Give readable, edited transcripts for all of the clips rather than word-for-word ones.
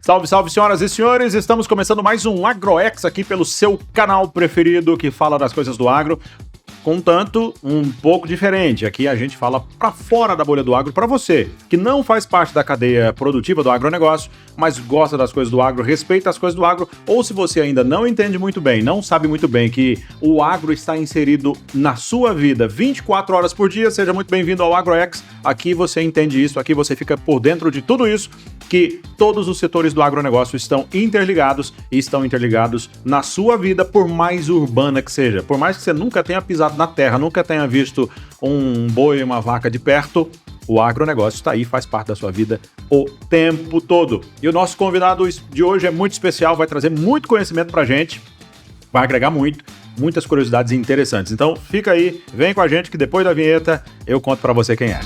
Salve, salve, senhoras e senhores! Estamos começando mais um AgroX aqui pelo seu canal preferido que fala das coisas do agro, contanto um pouco diferente. Aqui a gente fala para fora da bolha do agro, para você que não faz parte da cadeia produtiva do agronegócio, mas gosta das coisas do agro, respeita as coisas do agro, ou se você ainda não entende muito bem, não sabe muito bem que o agro está inserido na sua vida 24 horas por dia, seja muito bem-vindo ao AgroX. Aqui você entende isso, aqui você fica por dentro de tudo isso, que todos os setores do agronegócio estão interligados e estão interligados na sua vida, por mais urbana que seja. Por mais que você nunca tenha pisado na terra, nunca tenha visto um boi, uma vaca de perto, o agronegócio está aí, faz parte da sua vida o tempo todo. E o nosso convidado de hoje é muito especial, vai trazer muito conhecimento pra gente, vai agregar muitas curiosidades interessantes. Então fica aí, vem com a gente que depois da vinheta eu conto pra você quem é.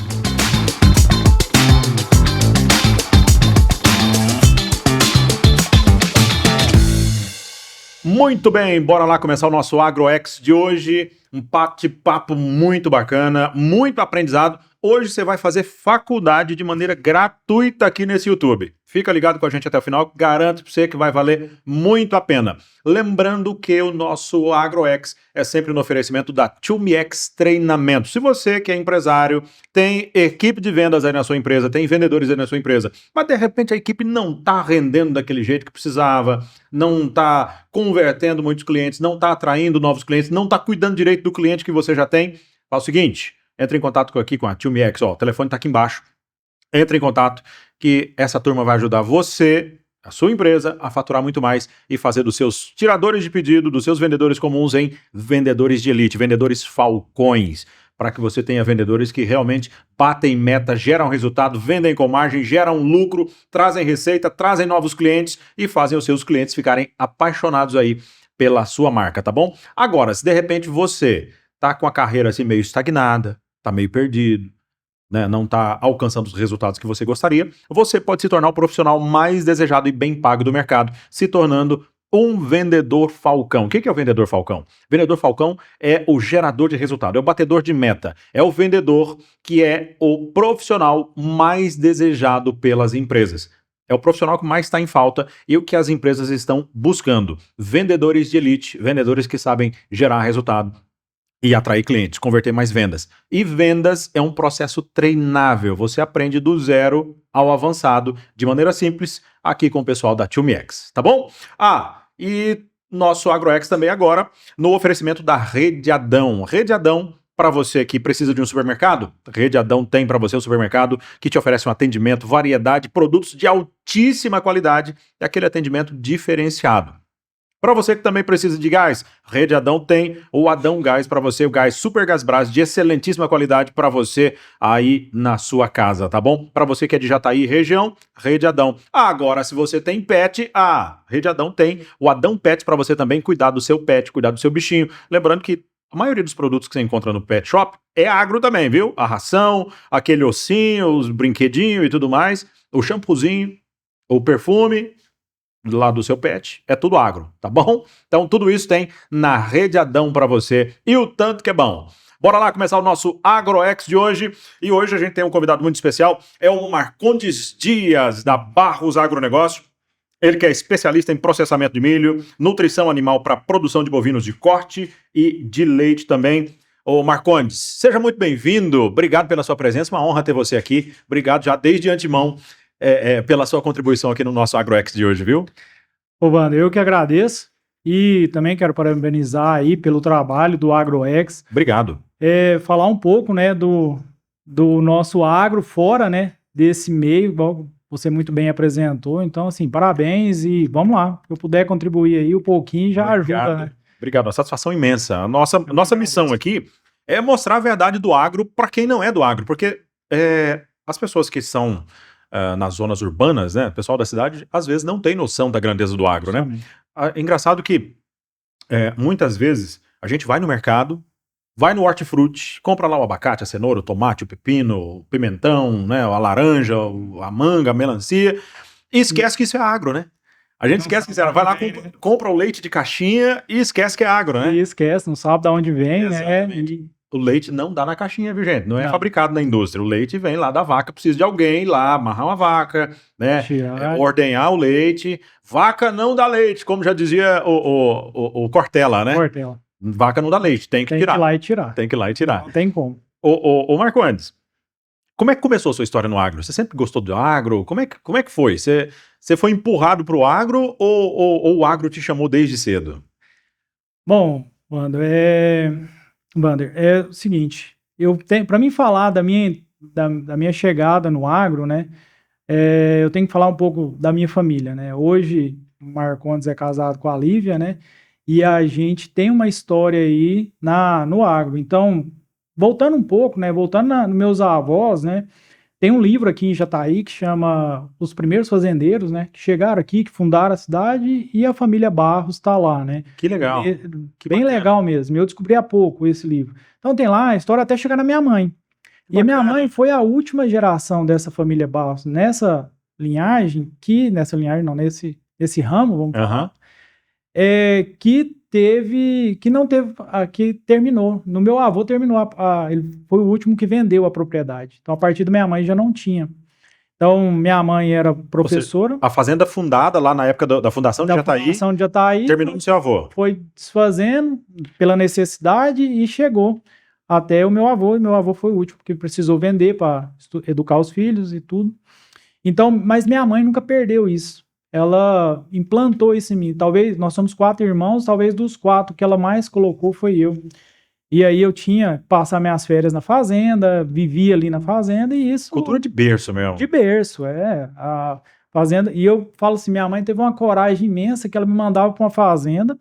Muito bem, bora lá começar o nosso AgroX de hoje. Um bate-papo muito bacana, muito aprendizado. Hoje você vai fazer faculdade de maneira gratuita aqui nesse YouTube. Fica ligado com a gente até o final, garanto para você que vai valer muito a pena. Lembrando que o nosso AgroX é sempre no oferecimento da 2MX Treinamento. Se você que é empresário, tem equipe de vendas aí na sua empresa, tem vendedores aí na sua empresa, mas de repente a equipe não está rendendo daquele jeito que precisava, não está convertendo muitos clientes, não está atraindo novos clientes, não está cuidando direito do cliente que você já tem, faz o seguinte, entre em contato aqui com a 2MX, ó, o telefone está aqui embaixo, entre em contato que essa turma vai ajudar você, a sua empresa, a faturar muito mais e fazer dos seus tiradores de pedido, dos seus vendedores comuns em vendedores de elite, vendedores falcões, para que você tenha vendedores que realmente batem meta, geram resultado, vendem com margem, geram lucro, trazem receita, trazem novos clientes e fazem os seus clientes ficarem apaixonados aí pela sua marca, tá bom? Agora, se de repente você tá com a carreira assim meio estagnada, tá meio perdido, né, não está alcançando os resultados que você gostaria, você pode se tornar o profissional mais desejado e bem pago do mercado, se tornando um vendedor falcão. O que é o vendedor falcão? Vendedor falcão é o gerador de resultado, é o batedor de meta, é o vendedor que é o profissional mais desejado pelas empresas. É o profissional que mais está em falta e o que as empresas estão buscando. Vendedores de elite, vendedores que sabem gerar resultado e atrair clientes, converter mais vendas. E vendas é um processo treinável. Você aprende do zero ao avançado, de maneira simples, aqui com o pessoal da 2MX, tá bom? E nosso AgroX também agora no oferecimento da Rede Adão. Rede Adão, para você que precisa de um supermercado, Rede Adão tem para você um supermercado que te oferece um atendimento, variedade, produtos de altíssima qualidade e aquele atendimento diferenciado. Para você que também precisa de gás, Rede Adão tem o Adão Gás para você, o gás Super Gás Brás de excelentíssima qualidade para você aí na sua casa, tá bom? Para você que é de Jataí região, Rede Adão. Agora, se você tem pet, Rede Adão tem o Adão Pet para você também cuidar do seu pet, cuidar do seu bichinho. Lembrando que a maioria dos produtos que você encontra no pet shop é agro também, viu? A ração, aquele ossinho, os brinquedinhos e tudo mais, o shampoozinho, o perfume lá do seu pet, é tudo agro, tá bom? Então tudo isso tem na Rede Adão para você e o tanto que é bom. Bora lá começar o nosso AgroX de hoje e hoje a gente tem um convidado muito especial, é o Marcondes Dias da Barros Agronegócio. Ele que é especialista em processamento de milho, nutrição animal para produção de bovinos de corte e de leite também. Ô Marcondes, seja muito bem-vindo, obrigado pela sua presença, uma honra ter você aqui, obrigado já desde antemão pela sua contribuição aqui no nosso AgroX de hoje, viu? Ô, Wander, eu que agradeço e também quero parabenizar aí pelo trabalho do AgroX. Obrigado. Falar um pouco, né, do nosso agro fora, né, desse meio, igual você muito bem apresentou. Então, assim, parabéns e vamos lá. Se eu puder contribuir aí um pouquinho, já ajuda, né? Obrigado, uma satisfação imensa. A nossa missão aqui é mostrar a verdade do agro para quem não é do agro, porque as pessoas que são nas zonas urbanas, né, o pessoal da cidade, às vezes não tem noção da grandeza do agro, né? É engraçado que muitas vezes a gente vai no mercado, vai no hortifruti, compra lá o abacate, a cenoura, o tomate, o pepino, o pimentão, né, a laranja, a manga, a melancia, e esquece que isso é agro, né? A gente esquece que isso é agro. Vai lá, compra o leite de caixinha e esquece que é agro, né? E esquece, não sabe de onde vem, né? o leite não dá na caixinha, viu, gente? Não é Não. fabricado na indústria. O leite vem lá da vaca, precisa de alguém ir lá amarrar uma vaca, né? Tirar. Ordenhar o leite. Vaca não dá leite, como já dizia o Cortella, né? Portela. Vaca não dá leite, tem que Tem que ir tirar. lá e tirar. Tem que ir lá e tirar. Não tem como. Ô Marcondes, como é que começou a sua história no agro? Você sempre gostou do agro? Como é que foi? Você foi empurrado pro agro ou o agro te chamou desde cedo? Bom, Wander, é o seguinte, para mim falar da minha chegada no agro, né, eu tenho que falar um pouco da minha família, né. Hoje, o Marcondes é casado com a Lívia, né, e a gente tem uma história aí no agro. Então, voltando um pouco, né, voltando nos meus avós, né, tem um livro aqui em Jataí que chama Os Primeiros Fazendeiros, né, que chegaram aqui, que fundaram a cidade, e a família Barros está lá, né. Que legal. Que Bem bacana. legal mesmo. Eu descobri há pouco esse livro. Então tem lá a história até chegar na minha mãe. Que E a minha bacana. mãe foi a última geração dessa família Barros, nessa linhagem, nesse ramo, vamos falar, Aham. que terminou. No meu avô terminou, ele foi o último que vendeu a propriedade. Então a partir da minha mãe já não tinha. Então minha mãe era professora A fazenda fundada lá na época da fundação de da Jataí fundação de Jataí, terminou no seu avô. foi desfazendo pela necessidade e chegou até o meu avô, e meu avô foi o último que precisou vender para educar os filhos e tudo. Então, mas minha mãe nunca perdeu isso. Ela implantou isso em mim. Talvez, nós somos 4 irmãos, talvez dos 4 que ela mais colocou foi eu. E aí eu tinha que passar minhas férias na fazenda, vivia ali na fazenda e isso... Cultura de berço mesmo. De berço, a fazenda. E eu falo assim, minha mãe teve uma coragem imensa que ela me mandava para uma fazenda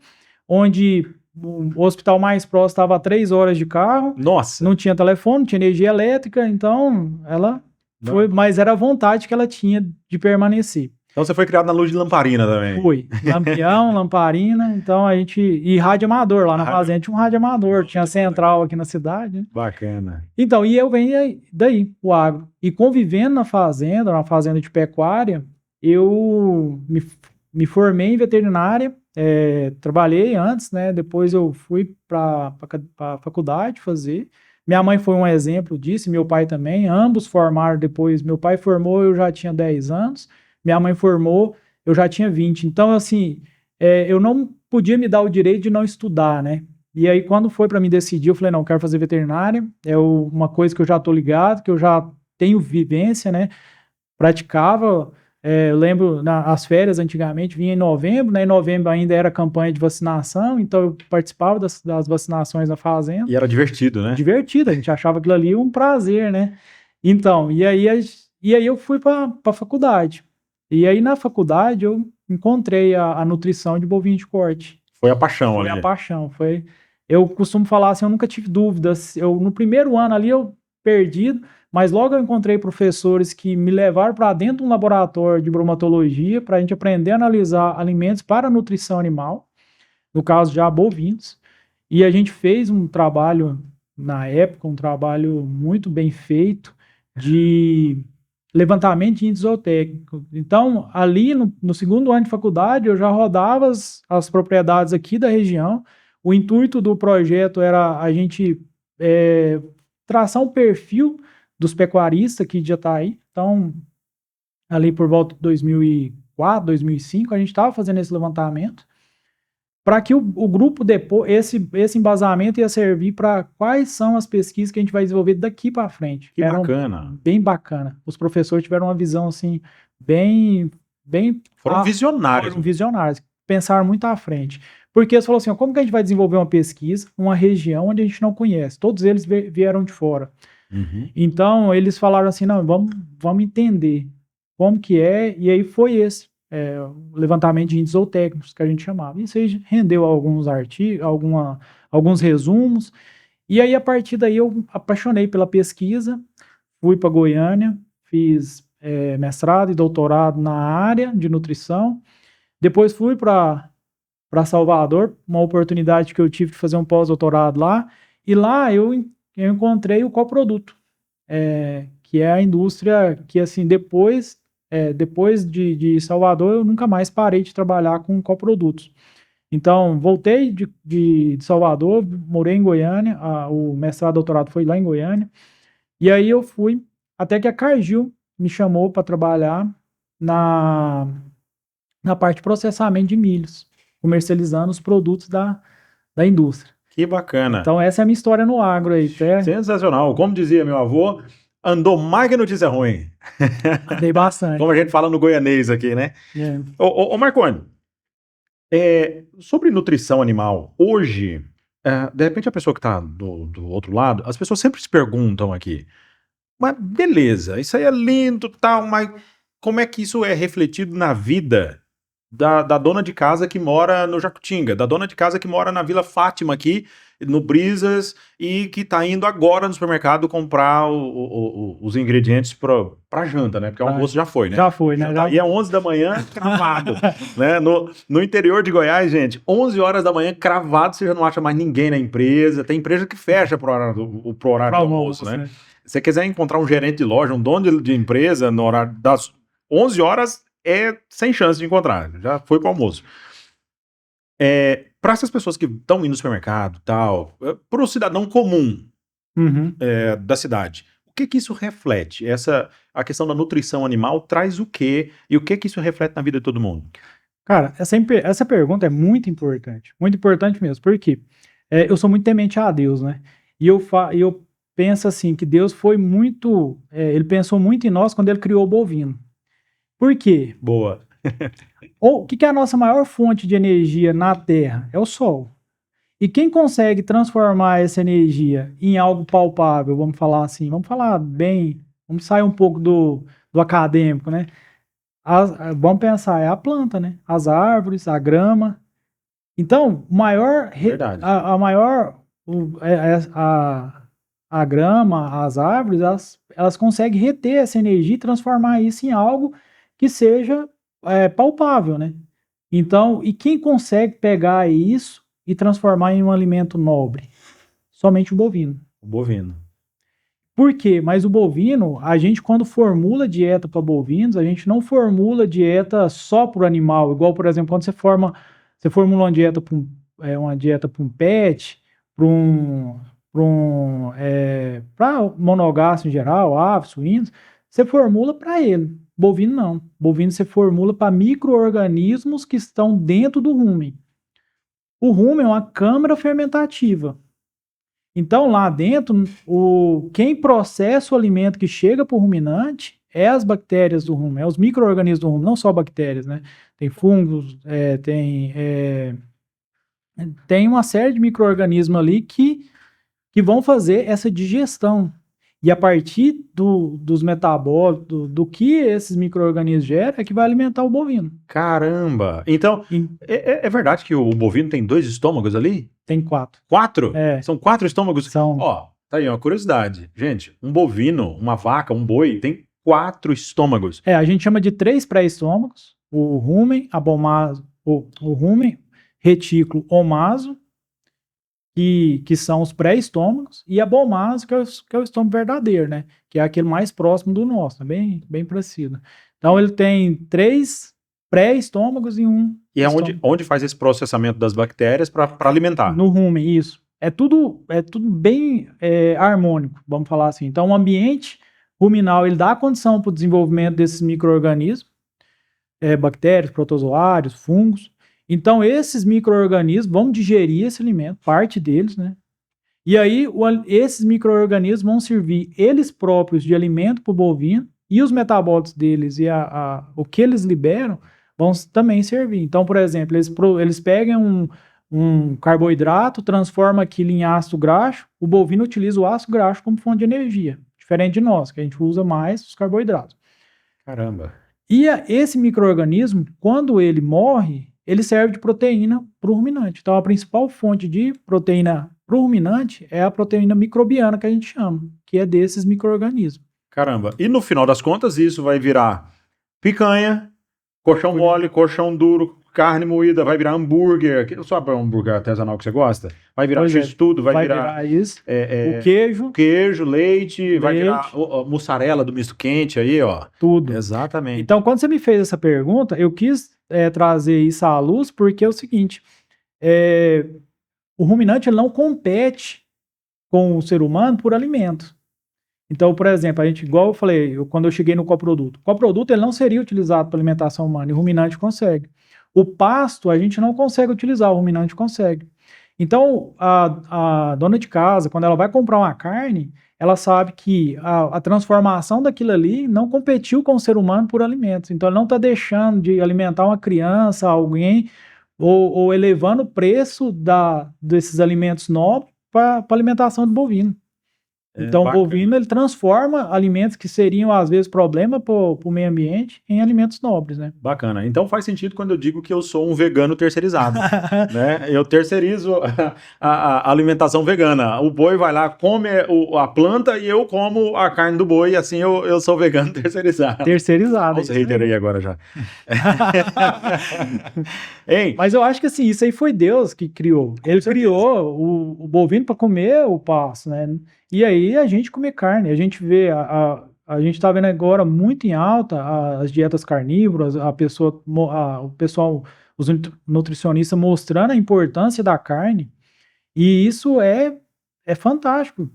onde o hospital mais próximo estava a 3 horas de carro, Nossa. não tinha telefone, não tinha energia elétrica, então ela foi, mas era a vontade que ela tinha de permanecer. Então você foi criado na luz de lamparina também. Fui, lampião, lamparina, então a gente... E rádio amador, lá na fazenda tinha um rádio amador, tinha central aqui na cidade, né? Bacana. Então, e eu venho daí, o agro. E convivendo na fazenda de pecuária, eu me formei em veterinária, trabalhei antes, né? Depois eu fui para a faculdade fazer. Minha mãe foi um exemplo disso, meu pai também. Ambos formaram depois. Meu pai formou, eu já tinha 10 anos. Minha mãe formou, eu já tinha 20. Então, assim, eu não podia me dar o direito de não estudar, né? E aí, quando foi para mim decidir, eu falei, não, eu quero fazer veterinária, uma coisa que eu já tô ligado, que eu já tenho vivência, né? Praticava, eu lembro, as férias antigamente vinha em novembro, né? Em novembro ainda era campanha de vacinação, então eu participava das vacinações na fazenda. E era divertido, né? Divertido, a gente achava aquilo ali um prazer, né? Então, e aí eu fui para a faculdade. E aí na faculdade eu encontrei a nutrição de bovinho de corte. Foi a paixão Foi ali. a paixão, foi... Eu costumo falar assim, eu nunca tive dúvidas. No primeiro ano ali eu perdido, mas logo eu encontrei professores que me levaram para dentro de um laboratório de bromatologia para a gente aprender a analisar alimentos para nutrição animal, no caso já bovinos. E a gente fez um trabalho, na época, um trabalho muito bem feito de levantamento de índice zootécnico. Então, ali no segundo ano de faculdade, eu já rodava as propriedades aqui da região. O intuito do projeto era a gente traçar um perfil dos pecuaristas aqui de Jataí. Então, ali por volta de 2004, 2005, a gente estava fazendo esse levantamento para que o grupo depois, esse embasamento ia servir para quais são as pesquisas que a gente vai desenvolver daqui para frente. Que bacana. Bem bacana. Os professores tiveram uma visão assim, bem... Foram visionários. Foram visionários. Pensaram muito à frente. Porque eles falaram assim, como que a gente vai desenvolver uma pesquisa, uma região onde a gente não conhece? Todos eles vieram de fora. Uhum. Então, eles falaram assim, não, vamos entender como que é, e aí foi esse levantamento de índices zootécnicos que a gente chamava. Isso aí rendeu alguns artigos, alguns resumos, e aí a partir daí eu apaixonei pela pesquisa, fui para Goiânia, fiz mestrado e doutorado na área de nutrição, depois fui para Salvador, uma oportunidade que eu tive de fazer um pós-doutorado lá, e lá eu encontrei o coproduto, que é a indústria que, assim, depois de Salvador, eu nunca mais parei de trabalhar com coprodutos. Então, voltei de Salvador, morei em Goiânia, o mestrado, doutorado foi lá em Goiânia, e aí eu fui, até que a Cargill me chamou para trabalhar na parte de processamento de milhos, comercializando os produtos da indústria. Que bacana. Então, essa é a minha história no agro aí. Sensacional. Como dizia meu avô, andou mais que notícia ruim. Andei bastante. Como a gente fala no goianês aqui, né? Ô Marconi, sobre nutrição animal, hoje, de repente a pessoa que está do outro lado, as pessoas sempre se perguntam aqui, mas beleza, isso aí é lindo e tal, mas como é que isso é refletido na vida da dona de casa que mora no Jacutinga, da dona de casa que mora na Vila Fátima aqui, no Brisas, e que tá indo agora no supermercado comprar os ingredientes pra janta, né? Porque o almoço já foi, né? Já foi, né? E é 11 da manhã, cravado. Né? No interior de Goiás, gente, 11 horas da manhã, cravado, você já não acha mais ninguém na empresa. Tem empresa que fecha pro horário do almoço, né? Se você quiser encontrar um gerente de loja, um dono de empresa, no horário das 11 horas, é sem chance de encontrar. Já foi pro almoço. Para essas pessoas que estão indo no supermercado, tal, para o cidadão comum da cidade, o que isso reflete? A questão da nutrição animal traz o quê? E o que isso reflete na vida de todo mundo? Cara, essa pergunta é muito importante mesmo, porque eu sou muito temente a Deus, né? E eu penso assim, que Deus foi muito, ele pensou muito em nós quando ele criou o bovino. Por quê? Boa. O que é a nossa maior fonte de energia na Terra? É o Sol. E quem consegue transformar essa energia em algo palpável, vamos falar assim, vamos sair um pouco do acadêmico, né? Vamos pensar, é a planta, né? As árvores, a grama. Então, a grama, as árvores, elas conseguem reter essa energia e transformar isso em algo que seja palpável, né? Então, e quem consegue pegar isso e transformar em um alimento nobre? Somente o bovino. O bovino. Por quê? Mas o bovino, a gente quando formula dieta para bovinos, a gente não formula dieta só para o animal. Igual, por exemplo, quando você formula uma dieta para um pet, para monogástrico em geral, aves, suínos, você formula para ele. Bovino não. Bovino você formula para micro-organismos que estão dentro do rumen. O rumen é uma câmara fermentativa. Então, lá dentro, quem processa o alimento que chega para o ruminante é as bactérias do rumen, é os micro-organismos do rumen, não só bactérias, né? Tem fungos, tem uma série de micro-organismos ali que vão fazer essa digestão. E a partir dos metabólitos, do que esses micro-organismos geram, é que vai alimentar o bovino. Caramba! Então, é verdade que o bovino tem 2 estômagos ali? Tem 4. 4? São 4 estômagos? São. Ó, tá aí uma curiosidade. Gente, um bovino, uma vaca, um boi, tem 4 estômagos. A gente chama de 3 pré-estômagos. O rumen, o rumen, retículo, omaso, que são os pré-estômagos, e a bomaso, que é o estômago verdadeiro, né? Que é aquele mais próximo do nosso, bem parecido. Então, ele tem 3 pré-estômagos e um. E é onde faz esse processamento das bactérias para alimentar? No rumen, isso. É tudo bem harmônico, vamos falar assim. Então, o ambiente ruminal, ele dá a condição para o desenvolvimento desses micro-organismos, bactérias, protozoários, fungos. Então, esses micro-organismos vão digerir esse alimento, parte deles, né? E aí, esses micro-organismos vão servir eles próprios de alimento para o bovino, e os metabólitos deles e o que eles liberam vão também servir. Então, por exemplo, eles pegam um carboidrato, transformam aquilo em ácido graxo, o bovino utiliza o ácido graxo como fonte de energia, diferente de nós, que a gente usa mais os carboidratos. Caramba! E esse micro-organismo, quando ele morre, ele serve de proteína para o ruminante. Então, a principal fonte de proteína para o ruminante é a proteína microbiana, que a gente chama, que é desses micro-organismos. Caramba. E no final das contas, isso vai virar picanha, colchão mole, colchão duro, carne moída, vai virar hambúrguer. Não só para hambúrguer artesanal que você gosta. Vai virar x-tudo, vai virar isso. O queijo, leite, vai virar mussarela do misto quente aí, ó. Tudo. Exatamente. Então, quando você me fez essa pergunta, eu quis trazer isso à luz, porque é o seguinte, o ruminante ele não compete com o ser humano por alimento. Então, por exemplo, igual eu falei, quando eu cheguei no coproduto, o coproduto ele não seria utilizado para alimentação humana, e o ruminante consegue. O pasto a gente não consegue utilizar, o ruminante consegue. Então, a dona de casa, quando ela vai comprar uma carne, ela sabe que a transformação daquilo ali não competiu com o ser humano por alimentos. Então, ela não está deixando de alimentar uma criança, alguém, ou elevando o preço desses alimentos nobres para alimentação do bovino. Então, o bovino ele transforma alimentos que seriam, às vezes, problema para o meio ambiente em alimentos nobres, né? Bacana. Então faz sentido quando eu digo que eu sou um vegano terceirizado, né? Eu terceirizo a alimentação vegana. O boi vai lá, come a planta e eu como a carne do boi, e assim eu sou vegano terceirizado. Terceirizado. Olha os haters aí agora já. Hein? Mas eu acho que assim, isso aí foi Deus que criou. Ele criou o bovino para comer o pasto, né? E aí a gente come carne. A gente vê, a gente está vendo agora muito em alta as dietas carnívoras, o pessoal, os nutricionistas mostrando a importância da carne. E isso é fantástico.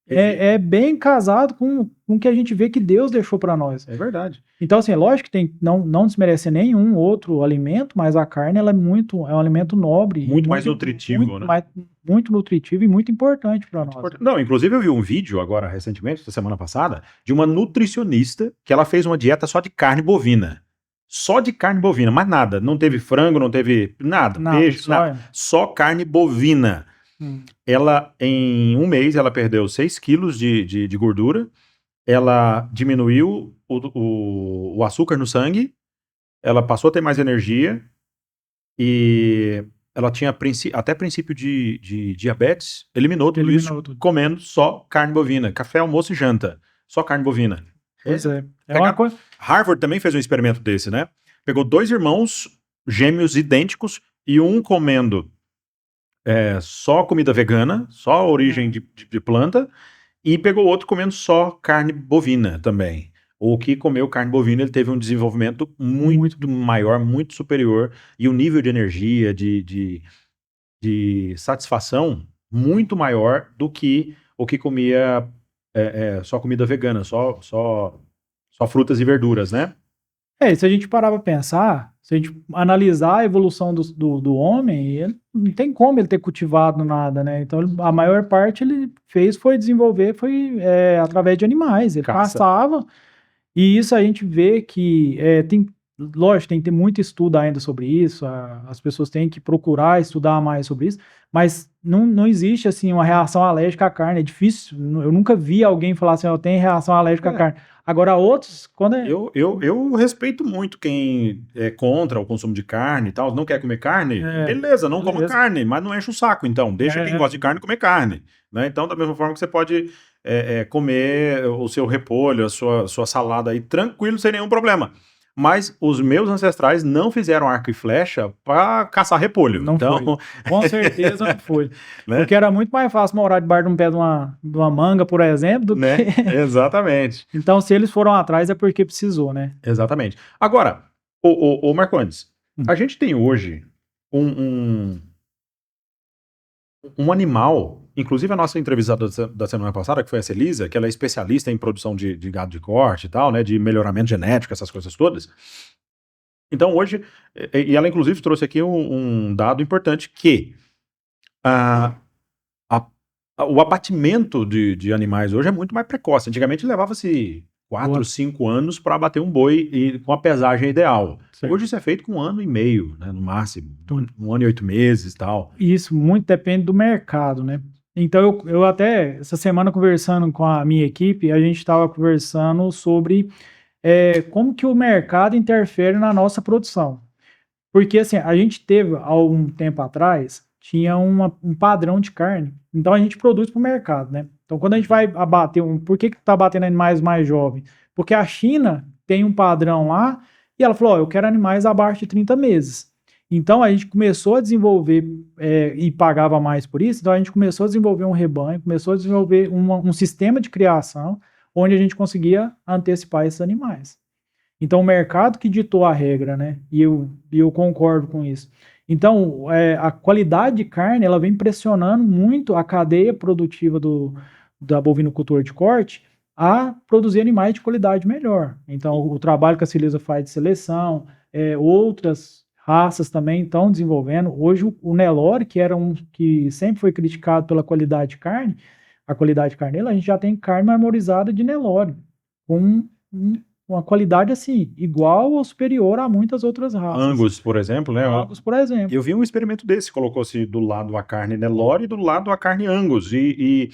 É bem casado com o que a gente vê que Deus deixou para nós. É verdade. Então, assim, é lógico que não desmerece nenhum outro alimento, mas a carne ela é um alimento nobre. Muito mais nutritivo, né? Muito nutritivo e muito importante para nós. Não, inclusive eu vi um vídeo agora, recentemente, semana passada, de uma nutricionista que ela fez uma dieta só de carne bovina. Só de carne bovina, mais nada. Não teve frango, não teve nada, peixe, nada. Só carne bovina. Ela, em um mês, ela perdeu 6 quilos de gordura, ela diminuiu o açúcar no sangue, ela passou a ter mais energia e ela tinha até princípio de diabetes, eliminou tudo isso comendo só carne bovina, café, almoço e janta, só carne bovina. Pois é. Harvard também fez um experimento desse, né? Pegou 2 irmãos gêmeos idênticos e um comendo só comida vegana, só origem de planta, e pegou outro comendo só carne bovina também. O que comeu carne bovina, ele teve um desenvolvimento muito maior, muito superior, e um nível de energia, de satisfação muito maior do que o que comia só comida vegana, só frutas e verduras, né? Se a gente parar para pensar, se a gente analisar a evolução do homem, não tem como ele ter cultivado nada, né? Então, a maior parte ele foi desenvolver através de animais. Ele caçava, e isso a gente vê que lógico, tem que ter muito estudo ainda sobre isso, as pessoas têm que procurar estudar mais sobre isso, mas não existe, assim, uma reação alérgica à carne, é difícil, eu nunca vi alguém falar assim, eu tenho reação alérgica à carne. Agora, outros, quando Eu respeito muito quem é contra o consumo de carne e tal, não quer comer carne, beleza, não coma carne, mas não enche o saco, então, deixa quem gosta de carne comer carne, né? Então, da mesma forma que você pode comer o seu repolho, a sua salada aí, tranquilo, sem nenhum problema. Mas os meus ancestrais não fizeram arco e flecha para caçar repolho. Não então... foi. Com certeza não foi. Né? Porque era muito mais fácil morar debaixo de um pé de uma manga, por exemplo, do que... Exatamente. Então, se eles foram atrás, é porque precisou, né? Exatamente. Agora, o Marcondes, a gente tem hoje um animal, inclusive a nossa entrevistada da semana passada, que foi a Celisa, que ela é especialista em produção de gado de corte e tal, né, de melhoramento genético, essas coisas todas. Então hoje, e ela inclusive trouxe aqui um dado importante, que o abatimento de animais hoje é muito mais precoce. Antigamente levava-se 4, 5 anos para abater um boi com a pesagem ideal. Certo. Hoje isso é feito com 1 ano e meio, né, no máximo. 1 ano e 8 meses e tal. Isso muito depende do mercado, né? Então eu até, essa semana conversando com a minha equipe, a gente estava conversando sobre como que o mercado interfere na nossa produção. Porque assim, a gente teve, há um tempo atrás, tinha um padrão de carne. Então a gente produz para o mercado, né? Então quando a gente vai abater por que está abatendo animais mais jovens? Porque a China tem um padrão lá e ela falou, eu quero animais abaixo de 30 meses. Então a gente começou a desenvolver e pagava mais por isso, então a gente começou a desenvolver um rebanho, começou a desenvolver um sistema de criação onde a gente conseguia antecipar esses animais. Então o mercado que ditou a regra, né? E eu concordo com isso. Então, a qualidade de carne, ela vem pressionando muito a cadeia produtiva da bovinocultura de corte a produzir animais de qualidade melhor. Então, o trabalho que a Cielisa faz de seleção, outras raças também estão desenvolvendo. Hoje, o Nelore, que era que sempre foi criticado pela qualidade de carne, a qualidade carneira, a gente já tem carne marmorizada de Nelore, com uma qualidade assim, igual ou superior a muitas outras raças. Angus, por exemplo, né? Angus, por exemplo. Eu vi um experimento desse, colocou-se do lado a carne Nelore e do lado a carne Angus, e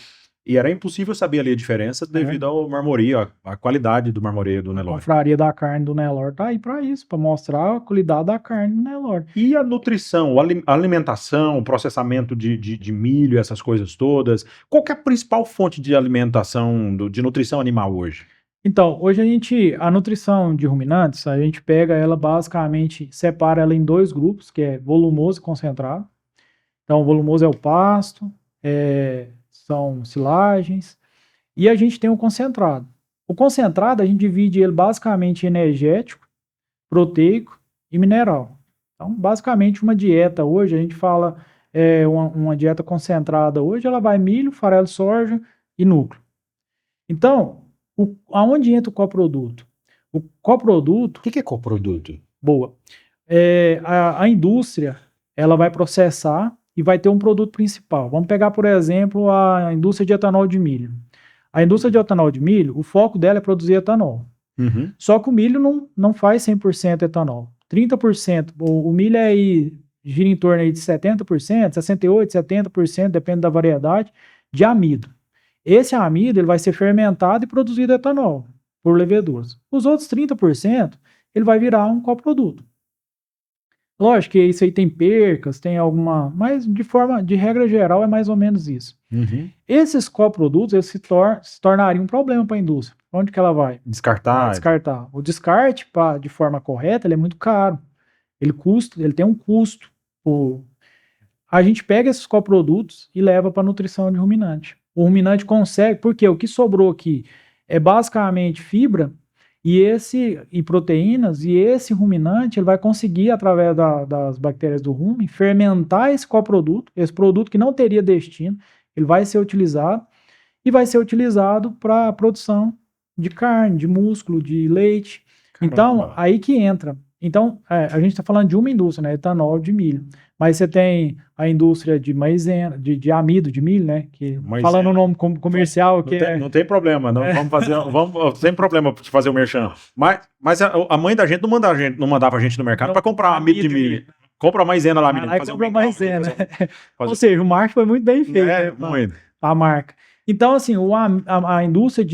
era impossível saber ali a diferença devido ao marmoreio, a qualidade do marmoreio do A Nelore. confraria da carne do Nelore tá aí para isso, para mostrar a qualidade da carne do Nelore. E a nutrição, a alimentação, o processamento de milho, essas coisas todas, qual que é a principal fonte de alimentação, de nutrição animal hoje? Então, hoje a nutrição de ruminantes, a gente pega ela basicamente, separa ela em dois grupos, que é volumoso e concentrado. Então, o volumoso é o pasto, são silagens, e a gente tem o concentrado. O concentrado, a gente divide ele basicamente em energético, proteico e mineral. Então, basicamente, uma dieta hoje, a gente fala, uma dieta concentrada hoje, ela vai milho, farelo de soja e núcleo. Então, aonde entra o coproduto? O coproduto... O que é coproduto? Boa. A indústria, ela vai processar e vai ter um produto principal. Vamos pegar, por exemplo, a indústria de etanol de milho. A indústria de etanol de milho, o foco dela é produzir etanol. Uhum. Só que o milho não faz 100% etanol. 30%. O milho gira em torno aí de 70%, 68%, 70%, depende da variedade, de amido. Esse amido ele vai ser fermentado e produzido etanol por leveduras. Os outros 30%, ele vai virar um coproduto. Lógico que isso aí tem percas, tem alguma... Mas de regra geral é mais ou menos isso. Uhum. Esses coprodutos eles se tornariam um problema para a indústria. Onde que ela vai? Descartar. Descartar. O descarte, de forma correta, ele é muito caro. Ele tem um custo. A gente pega esses coprodutos e leva para a nutrição de ruminante. O ruminante consegue, porque o que sobrou aqui é basicamente fibra e proteínas, e esse ruminante ele vai conseguir, através das bactérias do rumen, fermentar esse coproduto, esse produto que não teria destino, ele vai ser utilizado e vai ser utilizado para a produção de carne, de músculo, de leite. Caramba. Então, aí que entra. Então, a gente está falando de uma indústria, né? Etanol de milho. Mas você tem a indústria de maizena, de amido de milho, né? Que, falando o nome comercial. Não tem problema, vamos fazer. Sem problema de fazer o merchan. Mas a mãe da gente não mandava a gente no mercado para comprar amido de milho. Compra a maisena lá, menino. Compra maisena. Ou seja, o marketing foi muito bem feito. Muito. A marca. Então, assim, a indústria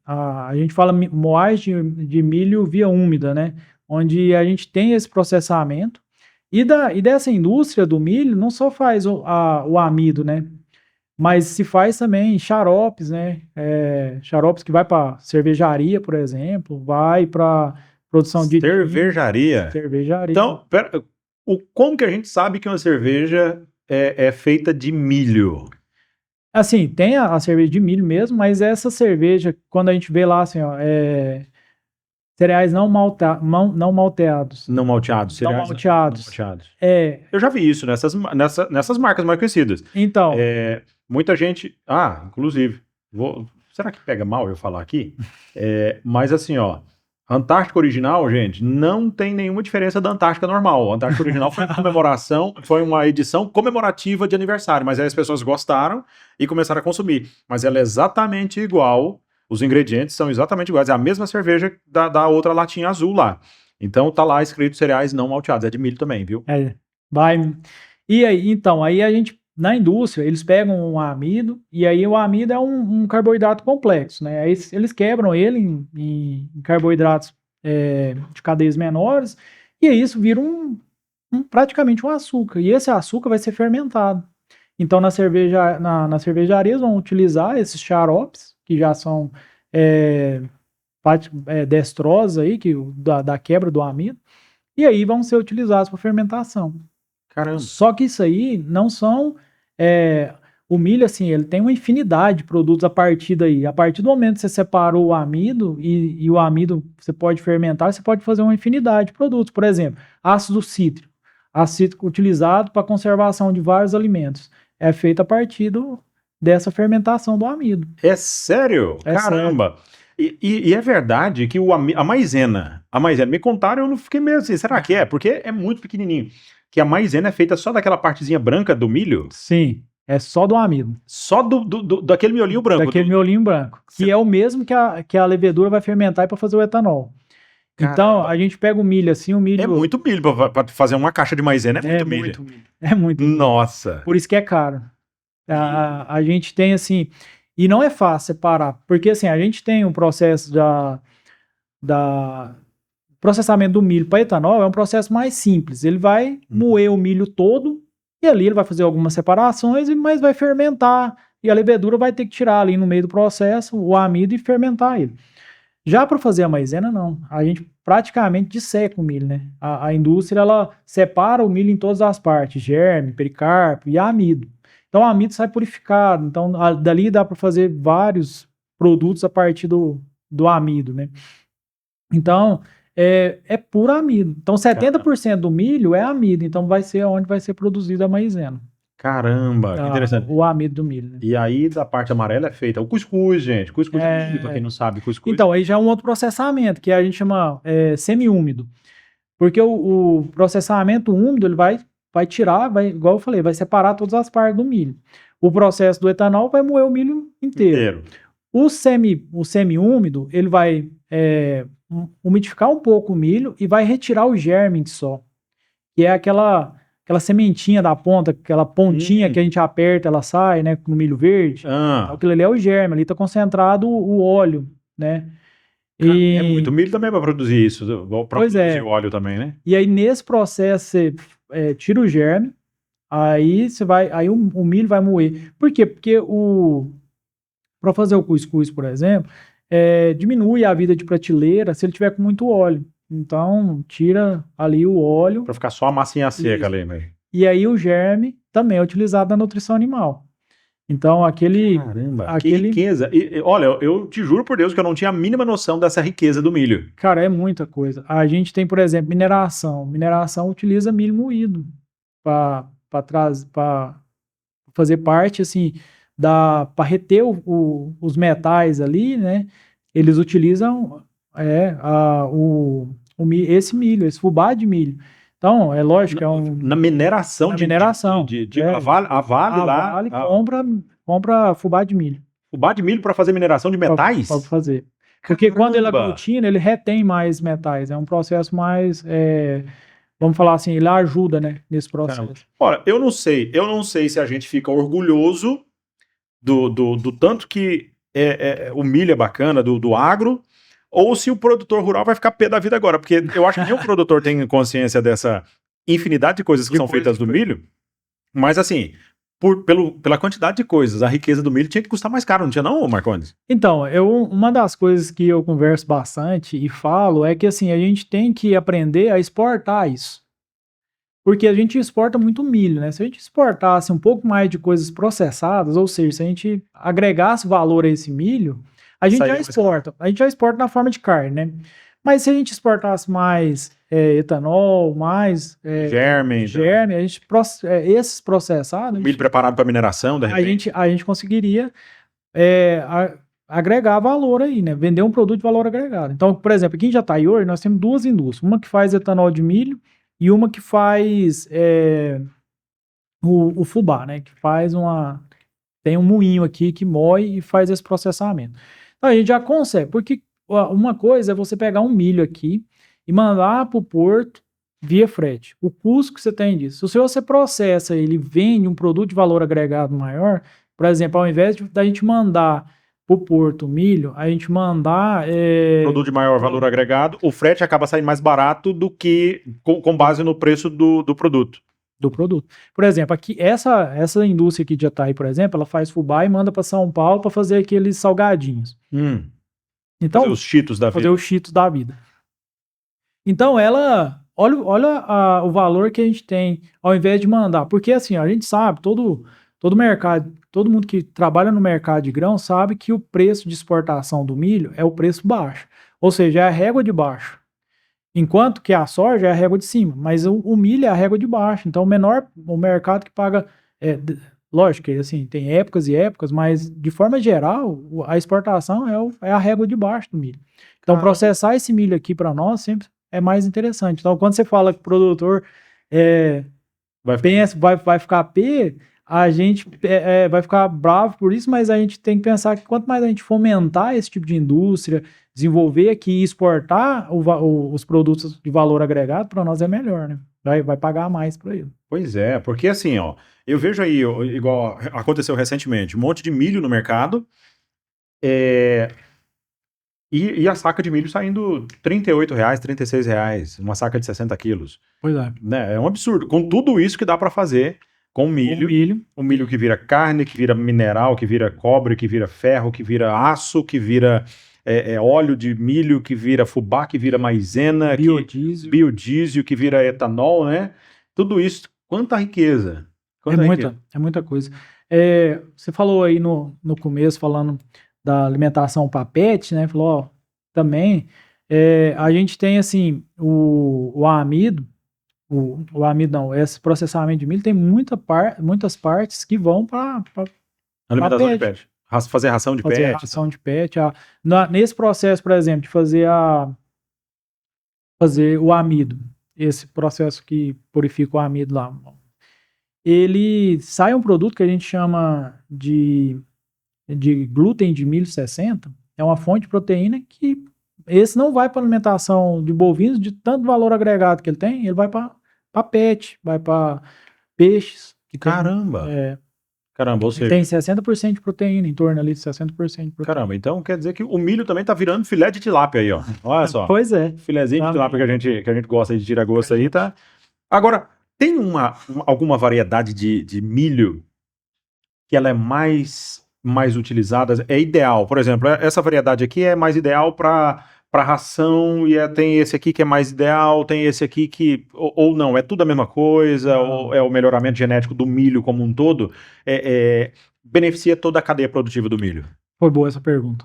a gente fala moagem de milho via úmida, né? Onde a gente tem esse processamento. E dessa indústria do milho, não só faz o amido, né? Mas se faz também xaropes, né? Xaropes que vai para cervejaria, por exemplo, vai para produção de... Cervejaria? Cervejaria. Então, como que a gente sabe que uma cerveja é feita de milho? Assim, tem a cerveja de milho mesmo, mas essa cerveja, quando a gente vê lá, assim, ó, cereais não malteados. Não malteados. Não malteados. Eu já vi isso nessas marcas mais conhecidas. Então. Muita gente... inclusive, será que pega mal eu falar aqui? Mas assim, ó, Antártica original, gente, não tem nenhuma diferença da Antártica normal. A Antártica original foi uma edição comemorativa de aniversário, mas aí as pessoas gostaram e começaram a consumir. Mas ela é exatamente igual, os ingredientes são exatamente iguais, é a mesma cerveja da outra latinha azul lá. Então tá lá escrito cereais não malteados, é de milho também, viu? E aí, então, aí a gente, na indústria, eles pegam um amido, e aí o amido é um carboidrato complexo, né? Aí eles quebram ele em carboidratos de cadeias menores, e aí isso vira praticamente um açúcar. E esse açúcar vai ser fermentado. Então, na cervejaria, eles vão utilizar esses xaropes, que já são destrosas aí, da quebra do amido, e aí vão ser utilizados para fermentação. Caramba. Só que isso aí não são... O milho, assim, ele tem uma infinidade de produtos a partir daí. A partir do momento que você separou o amido, e o amido você pode fermentar, você pode fazer uma infinidade de produtos. Por exemplo, ácido cítrico. Ácido cítrico utilizado para conservação de vários alimentos. É feito a partir dessa fermentação do amido. É sério? É Caramba! E é verdade que a maisena, me contaram, eu não fiquei meio assim, será que é? Porque é muito pequenininho. Que a maisena é feita só daquela partezinha branca do milho? Sim, é só do amido. Só daquele miolinho branco? Daquele miolinho branco. Que é o mesmo que a levedura vai fermentar para fazer o etanol. Caramba. Então, a gente pega o milho assim, o milho... É muito milho, para fazer uma caixa de maisena é muito milho. É muito milho. Nossa! Por isso que é caro. A gente tem assim... E não é fácil separar, porque assim, a gente tem um processo processamento do milho para etanol, é um processo mais simples. Ele vai moer o milho todo, e ali ele vai fazer algumas separações, mas vai fermentar, e a levedura vai ter que tirar ali no meio do processo o amido e fermentar ele. Já para fazer a maisena, não. A gente praticamente disseca o milho, né? A indústria, ela separa o milho em todas as partes, germe, pericarpo e amido. Então, o amido sai purificado. Então, dali dá para fazer vários produtos a partir do amido, né? Então, é puro amido. Então, 70% do milho é amido. Então, vai ser onde vai ser produzida a maisena. Caramba, que interessante. O amido do milho, né? E aí, da parte amarela é feita o cuscuz, gente. Cuscuz é milho, pra quem não sabe. Cuscuz. Então, aí já é um outro processamento, que a gente chama semi-úmido. Porque o processamento úmido, ele vai tirar, igual eu falei, vai separar todas as partes do milho. O processo do etanol vai moer o milho inteiro. O semi-úmido, ele vai umidificar um pouco o milho e vai retirar o germe só, que é aquela sementinha da ponta, aquela pontinha que a gente aperta, ela sai, né, no milho verde. Aquilo ali é o germe, ali está concentrado o óleo, né? É muito milho também para produzir isso, para produzir o óleo também, né? E aí nesse processo você tira o germe, aí o milho vai moer. Por quê? Porque para fazer o cuscuz, por exemplo, diminui a vida de prateleira se ele tiver com muito óleo. Então, tira ali o óleo. Para ficar só a massinha seca ali, né? E aí o germe também é utilizado na nutrição animal. Então, Caramba, que riqueza. Olha, eu te juro por Deus que eu não tinha a mínima noção dessa riqueza do milho. Cara, é muita coisa. A gente tem, por exemplo, mineração. Mineração utiliza milho moído para fazer parte, assim, para reter os metais ali, né? Eles utilizam esse milho, esse fubá de milho. Então, é lógico que é na mineração. A Vale compra fubá de milho. Fubá de milho para fazer mineração de metais? Para fazer. Porque quando ele aglutina, ele retém mais metais. É um processo mais, vamos falar assim, ele ajuda, né, nesse processo. Caramba. Olha, eu não sei se a gente fica orgulhoso do tanto que o milho é bacana, do agro, ou se o produtor rural vai ficar pé da vida agora, porque eu acho que nenhum produtor tem consciência dessa infinidade de coisas que são feitas do milho, mas assim, pela quantidade de coisas, a riqueza do milho tinha que custar mais caro, não tinha não, Marcondes? Então, uma das coisas que eu converso bastante e falo é que assim, a gente tem que aprender a exportar isso. Porque a gente exporta muito milho, né? Se a gente exportasse um pouco mais de coisas processadas, ou seja, se a gente agregasse valor a esse milho, a gente já exporta. A gente já exporta na forma de carne, né? Mas se a gente exportasse mais etanol, mais germe, a gente esses processados... Milho preparado para mineração, de repente. A gente conseguiria agregar valor aí, né? Vender um produto de valor agregado. Então, por exemplo, aqui em Jataí hoje nós temos duas indústrias. Uma que faz etanol de milho e uma que faz o fubá, né? Que faz tem um moinho aqui que moe e faz esse processamento. Então, a gente já consegue, porque uma coisa é você pegar um milho aqui e mandar para o porto via frete. O custo que você tem disso. Se você processa ele vende um produto de valor agregado maior, por exemplo, ao invés da gente mandar para o porto milho, a gente mandar... produto de maior valor agregado, o frete acaba saindo mais barato do que com base no preço do produto. Do produto. Por exemplo, aqui essa indústria aqui de Jataí, por exemplo, ela faz fubá e manda para São Paulo para fazer aqueles salgadinhos. Então, fazer os cheetos da vida. Fazer os cheetos da vida. Então, ela... Olha o valor que a gente tem, ao invés de mandar. Porque, assim, a gente sabe, todo todo mundo que trabalha no mercado de grão sabe que o preço de exportação do milho é o preço baixo, ou seja, é a régua de baixo. Enquanto que a soja é a régua de cima, mas o milho é a régua de baixo. Então, o mercado que paga, lógico que assim, tem épocas e épocas, mas de forma geral, a exportação é a régua de baixo do milho. Então, processar esse milho aqui para nós sempre é mais interessante. Então, quando você fala que o produtor vai ficar P, a gente vai ficar bravo por isso, mas a gente tem que pensar que quanto mais a gente fomentar esse tipo de indústria, desenvolver aqui e exportar os produtos de valor agregado, para nós é melhor, né? Vai pagar mais para ele. Pois é, porque assim, ó, eu vejo aí, igual aconteceu recentemente, um monte de milho no mercado, e a saca de milho saindo R$ 38, R$ 36, uma saca de 60 quilos. Pois é. Né? É um absurdo. Com tudo isso que dá para fazer com milho, o milho que vira carne, que vira mineral, que vira cobre, que vira ferro, que vira aço, que vira óleo de milho, que vira fubá, que vira maisena, biodiesel, que vira etanol, né? Tudo isso, quanta riqueza. É muita coisa. Você falou aí no começo, falando da alimentação para pet, né? Falou, ó, também a gente tem assim o amido, o amido não, esse processamento de milho tem muitas partes que vão para alimentação de pet. Fazer ração de pet. Fazer ração de pet. Nesse processo, por exemplo, de fazer o amido, esse processo que purifica o amido lá, ele sai um produto que a gente chama de glúten de milho 60, é uma fonte de proteína que esse não vai para alimentação de bovinos, de tanto valor agregado que ele tem, ele vai para pet, vai para peixes. Caramba! Caramba, ou seja... Tem 60% de proteína, em torno ali de 60% de proteína. Caramba, então quer dizer que o milho também tá virando filé de tilápia aí, ó. Olha só. Pois é. Filézinho de tilápia que a gente gosta de tirar gosto aí, tá? Agora, tem alguma variedade de milho que ela é mais utilizada, é ideal? Por exemplo, essa variedade aqui é mais ideal para ração, e tem esse aqui que é mais ideal, tem esse aqui que... Ou não, é tudo a mesma coisa, ou é o melhoramento genético do milho como um todo, beneficia toda a cadeia produtiva do milho? Foi boa essa pergunta.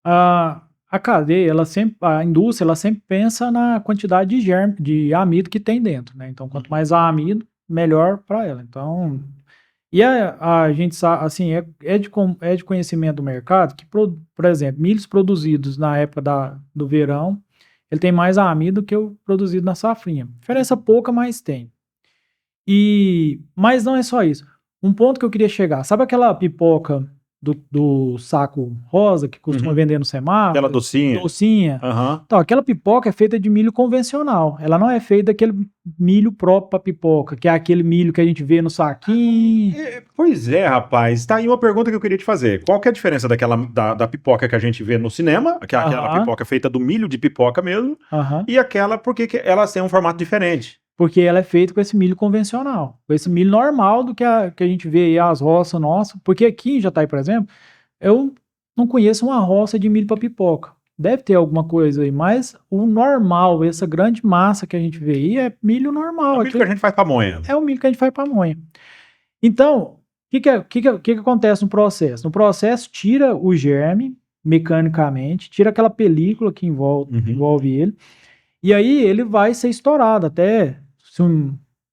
A cadeia, a indústria, ela sempre pensa na quantidade de amido que tem dentro, né? Então, quanto mais amido, melhor para ela. Então, e a gente sabe, assim, é de conhecimento do mercado que, por exemplo, milhos produzidos na época do verão, ele tem mais amido que o produzido na safrinha. Diferença pouca, mas tem. Mas não é só isso. Um ponto que eu queria chegar, sabe aquela pipoca do saco rosa que costuma vender no semáforo? Aquela docinha. Então, aquela pipoca é feita de milho convencional. Ela não é feita daquele milho próprio para pipoca, que é aquele milho que a gente vê no saquinho. Pois é, rapaz. Tá aí uma pergunta que eu queria te fazer. Qual que é a diferença da pipoca que a gente vê no cinema, que é aquela pipoca feita do milho de pipoca mesmo, e aquela porque elas têm um formato diferente? Porque ela é feita com esse milho convencional, com esse milho normal do que a gente vê aí, as roças nossas. Porque aqui em Jataí, por exemplo, eu não conheço uma roça de milho para pipoca. Deve ter alguma coisa aí, mas o normal, essa grande massa que a gente vê aí, é milho normal. É o milho que a gente faz pamonha. É o milho que a gente faz pamonha. Então, o que acontece no processo? No processo, tira o germe mecanicamente, tira aquela película que envolve ele, e aí ele vai ser estourado. Até,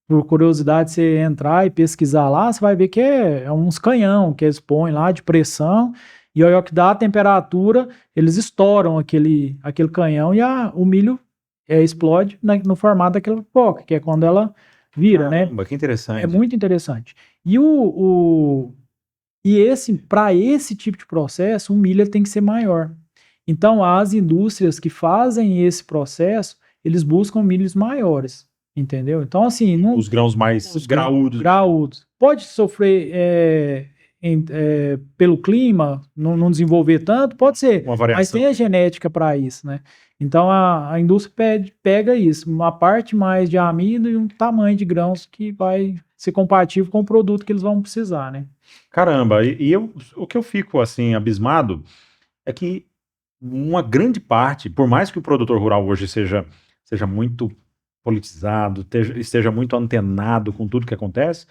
por curiosidade, você entrar e pesquisar lá, você vai ver que é uns canhão que eles põem lá de pressão, e aí, ao que dá a temperatura, eles estouram aquele canhão e o milho explode no formato daquela pipoca, que é quando ela vira, né? Que interessante. É muito interessante. Para esse tipo de processo, o milho tem que ser maior. Então, as indústrias que fazem esse processo, eles buscam milhos maiores, entendeu? Então, assim... Os grãos mais graúdos. Pode sofrer pelo clima, não desenvolver tanto, pode ser, mas tem a genética para isso, né? Então, a indústria pega isso, uma parte mais de amido e um tamanho de grãos que vai ser compatível com o produto que eles vão precisar, né? Caramba, o que eu fico, assim, abismado é que uma grande parte, por mais que o produtor rural hoje seja muito politizado, esteja muito antenado com tudo que acontece,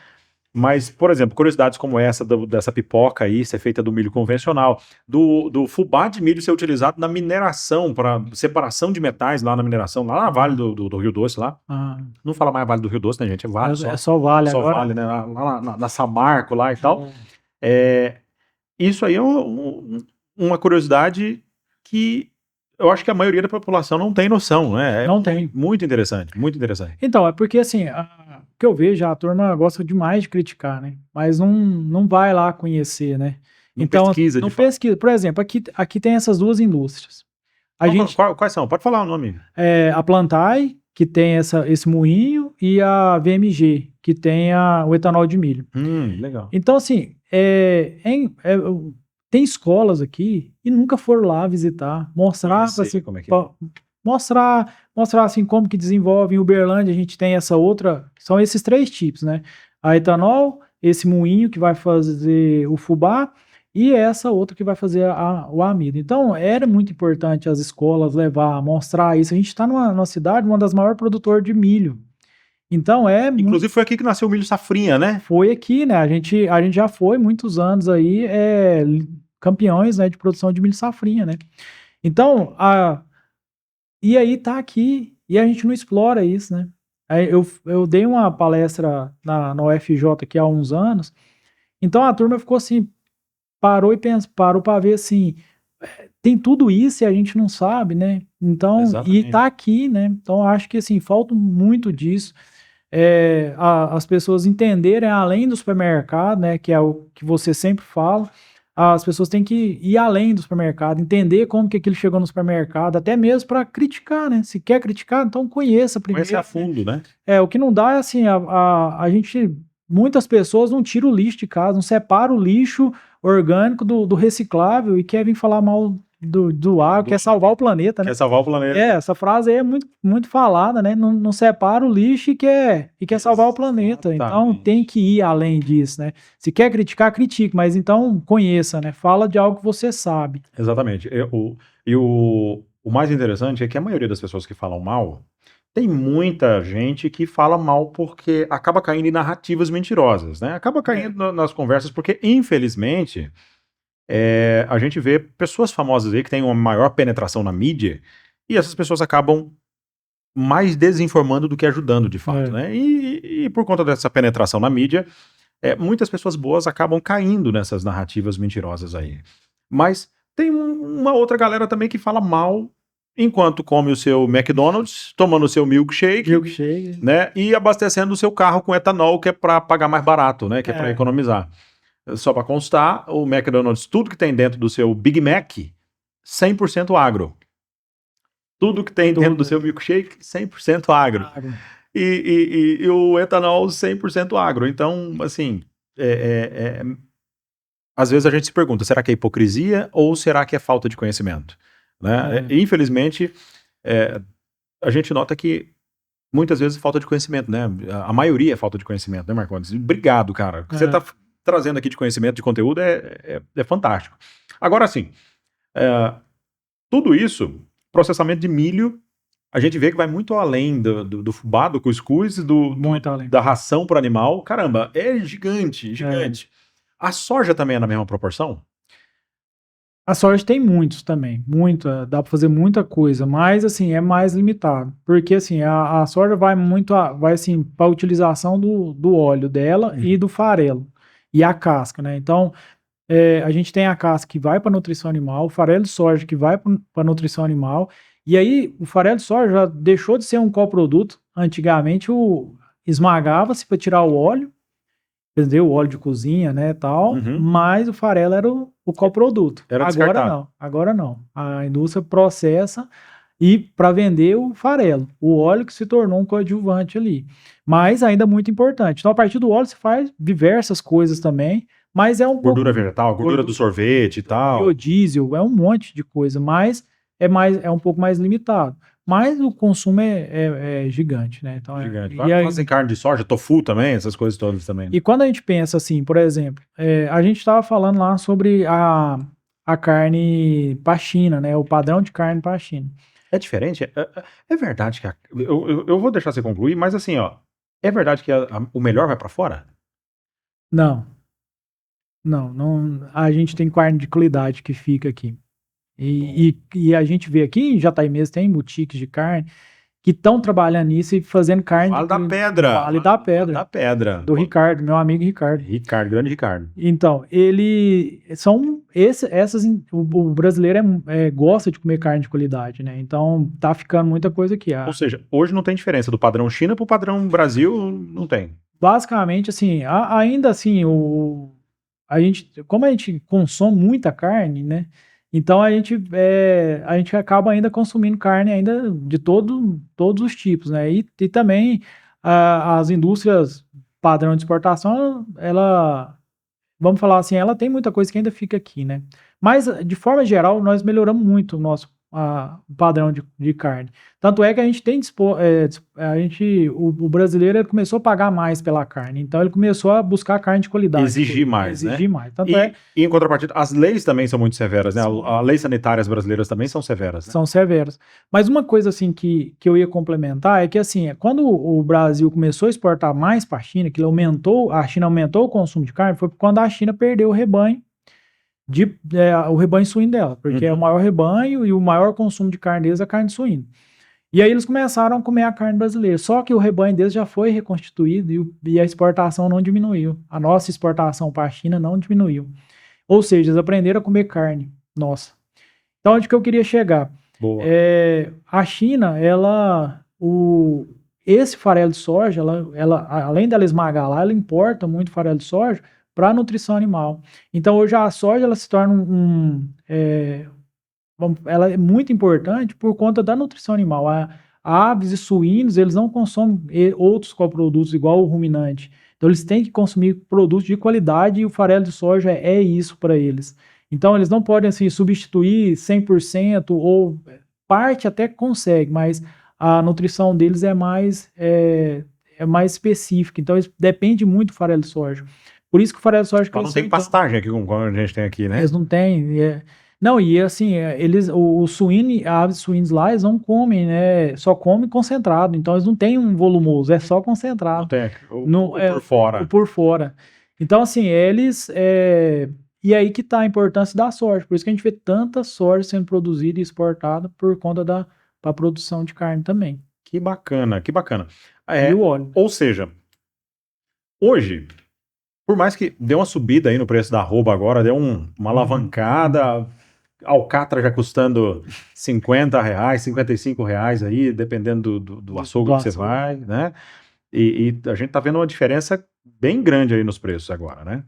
Mas, por exemplo, curiosidades como essa dessa pipoca aí ser feita do milho convencional, do fubá de milho ser utilizado na mineração, para separação de metais lá na mineração, lá na Vale do Rio Doce, lá. Ah, Não fala mais Vale do Rio Doce, né, gente? É Vale só. é só Vale Só agora. Vale, né? Lá na Samarco lá e tal. Isso aí é uma curiosidade que eu acho que a maioria da população não tem noção, né? É Não tem. muito interessante, muito interessante. Então, é porque assim, o que eu vejo, a turma gosta demais de criticar, né? Mas não vai lá conhecer, né? Não Então, pesquisa, não de fato. pesquisa. Por exemplo, aqui tem essas duas indústrias. Quais são? Pode falar o nome. A Plantai, que tem esse moinho, e a VMG, que tem o etanol de milho. Legal. Então, assim, tem escolas aqui e nunca foram lá visitar, mostrar, assim, Como é que é. mostrar assim como que desenvolve. Em Uberlândia a gente tem essa outra, são esses 3 tipos, né? A etanol, esse moinho que vai fazer o fubá e essa outra que vai fazer o amido. Então era muito importante as escolas levar, mostrar isso. A gente está numa cidade, uma das maiores produtoras de milho. Então Inclusive foi aqui que nasceu o milho safrinha, né? foi aqui, né? A gente já foi muitos anos aí campeões, né, de produção de milho safrinha, né? Então, e aí tá aqui e a gente não explora isso, né? Aí eu dei uma palestra na UFJ aqui há uns anos, então a turma ficou assim, parou para ver assim, tem tudo isso e a gente não sabe, né? Então, Exatamente. e tá aqui, né? Então, eu acho que assim, falta muito disso. As pessoas entenderem além do supermercado, né? Que é o que você sempre fala. As pessoas têm que ir além do supermercado, entender como que aquilo chegou no supermercado, até mesmo para criticar, né? Se quer criticar, então conheça primeiro. Conhecer a fundo, né? O que não dá é assim, a gente, muitas pessoas não tiram o lixo de casa, não separam o lixo orgânico do reciclável e quer vir falar mal do ar, quer salvar o planeta, né? Quer salvar o planeta. Essa frase aí é muito, muito falada, né? Não separa o lixo e quer salvar o planeta. Então tem que ir além disso, né? Se quer criticar, critique, mas então conheça, né? Fala de algo que você sabe. Exatamente. O mais interessante é que a maioria das pessoas que falam mal, tem muita gente que fala mal porque acaba caindo em narrativas mentirosas, né? Acaba caindo nas conversas porque, infelizmente, a gente vê pessoas famosas aí que têm uma maior penetração na mídia e essas pessoas acabam mais desinformando do que ajudando, de fato, né? E por conta dessa penetração na mídia, muitas pessoas boas acabam caindo nessas narrativas mentirosas aí. Mas tem uma outra galera também que fala mal enquanto come o seu McDonald's, tomando o seu milkshake, né? E abastecendo o seu carro com etanol, que é para pagar mais barato, né? Que é para economizar. Só para constar, o McDonald's, tudo que tem dentro do seu Big Mac, 100% agro. Tudo que tem dentro do seu milkshake, 100% agro. E o etanol, 100% agro. Então, assim, às vezes a gente se pergunta, será que é hipocrisia ou será que é falta de conhecimento? Né? Infelizmente, a gente nota que muitas vezes é falta de conhecimento, né? A maioria é falta de conhecimento, né, Marcondes? Obrigado, cara. O que você está trazendo aqui de conhecimento, de conteúdo é fantástico. Agora, sim, tudo isso, processamento de milho, a gente vê que vai muito além do fubá, do cuscuz, da ração para o animal. Caramba, é gigante, gigante. A soja também é na mesma proporção? A soja tem muitos também, dá para fazer muita coisa, mas assim, é mais limitado, porque assim, a soja vai muito, vai assim, para a utilização do óleo dela e do farelo, e a casca, né? Então, a gente tem a casca que vai para nutrição animal, o farelo de soja que vai para nutrição animal, e aí o farelo de soja já deixou de ser um coproduto, antigamente esmagava-se para tirar o óleo, entendeu? O óleo de cozinha, né, tal, mas o farelo era o coproduto. Agora não. A indústria processa e para vender o farelo, o óleo que se tornou um coadjuvante ali. Mas ainda muito importante. Então, a partir do óleo se faz diversas coisas também, mas gordura vegetal, gordura do sorvete e tal. Biodiesel, é um monte de coisa, mas é um pouco mais limitado. Mas o consumo é gigante, né? Então, gigante. Fazem carne de soja, tofu também, essas coisas todas também. E quando a gente pensa assim, por exemplo, a gente estava falando lá sobre a carne pachina, né? O padrão de carne pachina. É diferente? É verdade que eu vou deixar você concluir, mas assim, ó, é verdade que o melhor vai para fora? Não, não. A gente tem carne de qualidade que fica aqui. E a gente vê aqui em Jataí mesmo, tem boutiques de carne que estão trabalhando nisso e fazendo carne Vale da Pedra. Vale da Pedra. Da Pedra. Do Ricardo, meu amigo Ricardo. Ricardo, grande Ricardo. Então, o brasileiro gosta de comer carne de qualidade, né? Então, tá ficando muita coisa aqui. Ou seja, hoje não tem diferença do padrão China pro padrão Brasil, não tem. Basicamente, assim, ainda assim, como a gente consome muita carne, né? Então a gente acaba ainda consumindo carne ainda de todos os tipos, né? E também as indústrias padrão de exportação, vamos falar assim, ela tem muita coisa que ainda fica aqui, né? Mas de forma geral, nós melhoramos muito o nosso padrão de carne. Tanto é que a gente tem o brasileiro ele começou a pagar mais pela carne, então ele começou a buscar carne de qualidade. Exigir mais, né? Exigir mais. Tanto e em contrapartida, as leis também são muito severas, né? As leis sanitárias brasileiras também são severas, né? São severas. Mas uma coisa assim que eu ia complementar é que assim, quando o Brasil começou a exportar mais para a China, a China aumentou o consumo de carne, foi quando a China perdeu o rebanho suíno dela, porque é o maior rebanho e o maior consumo de carne deles é a carne de suíno. E aí eles começaram a comer a carne brasileira, só que o rebanho deles já foi reconstituído e a exportação não diminuiu. A nossa exportação para a China não diminuiu. Ou seja, eles aprenderam a comer carne nossa. Então, onde que eu queria chegar? Boa. A China, esse farelo de soja, além dela esmagar lá, ela importa muito farelo de soja para nutrição animal. Então, hoje a soja ela se torna ela é muito importante por conta da nutrição animal. Aves e suínos, eles não consomem outros coprodutos igual o ruminante. Então, eles têm que consumir produtos de qualidade e o farelo de soja é isso para eles. Então, eles não podem assim, substituir 100% ou parte até consegue, mas a nutrição deles é mais específica. Então, eles dependem muito do farelo de soja. Por isso que o farelo de soja... Não tem pastagem aqui como a gente tem aqui, né? Eles não têm... Não, e assim, aves suínos lá, eles não comem, né? Só comem concentrado. Então, eles não têm um volumoso, é só concentrado. Não tem, por fora. Por fora. Então, assim, e aí que tá a importância da soja. Por isso que a gente vê tanta soja sendo produzida e exportada por conta da produção de carne também. Que bacana, que bacana. E o óleo. Ou seja, hoje, por mais que deu uma subida aí no preço da arroba agora, deu uma alavancada, alcatra já custando R$50, R$55 aí, dependendo do açougue que você vai, né? E a gente tá vendo uma diferença bem grande aí nos preços agora, né?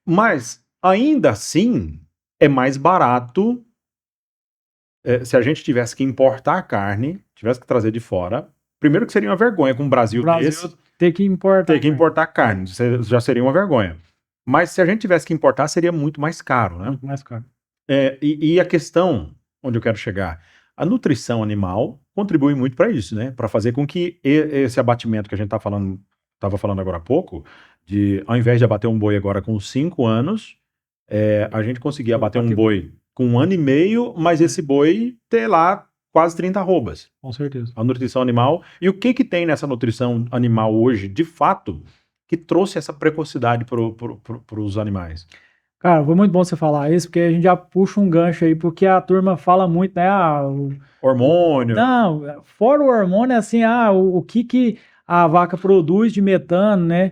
Mas, ainda assim, é mais barato se a gente tivesse que importar carne, tivesse que trazer de fora. Primeiro que seria uma vergonha com o Brasil desse. Ter que importar carne, já seria uma vergonha. Mas se a gente tivesse que importar, seria muito mais caro, né? Muito mais caro. E a questão, onde eu quero chegar, a nutrição animal contribui muito para isso, né? Para fazer com que esse abatimento que a gente estava falando agora há pouco, ao invés de abater um boi agora com 5 anos, a gente conseguia abater um boi com 1 ano e meio, mas esse boi ter lá quase 30 arrobas. Com certeza. A nutrição animal. E o que tem nessa nutrição animal hoje, de fato, que trouxe essa precocidade para os animais? Cara, foi muito bom você falar isso, porque a gente já puxa um gancho aí, porque a turma fala muito, né? Hormônio. Não, fora o hormônio, assim, o que a vaca produz de metano, né?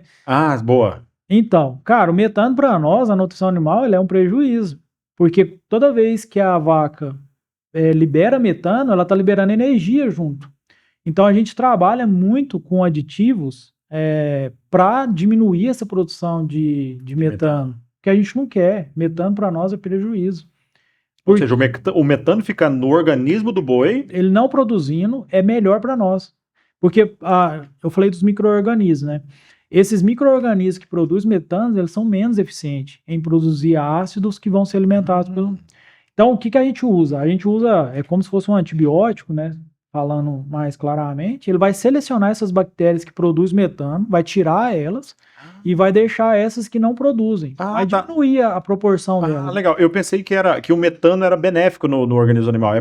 Boa. Então, cara, o metano para nós, a nutrição animal, ele é um prejuízo. Porque toda vez que a vaca libera metano, ela está liberando energia junto. Então, a gente trabalha muito com aditivos para diminuir essa produção de metano. Que a gente não quer. Metano para nós é prejuízo. Ou seja, o metano fica no organismo do boi. Ele não produzindo é melhor para nós. Porque eu falei dos micro-organismos, né? Esses micro-organismos que produzem metano, eles são menos eficientes em produzir ácidos que vão ser alimentados pelo... Então, o que a gente usa? A gente usa, como se fosse um antibiótico, né? Falando mais claramente, ele vai selecionar essas bactérias que produzem metano, vai tirar elas e vai deixar essas que não produzem. Vai diminuir a proporção delas. Legal. Eu pensei que o metano era benéfico no organismo animal.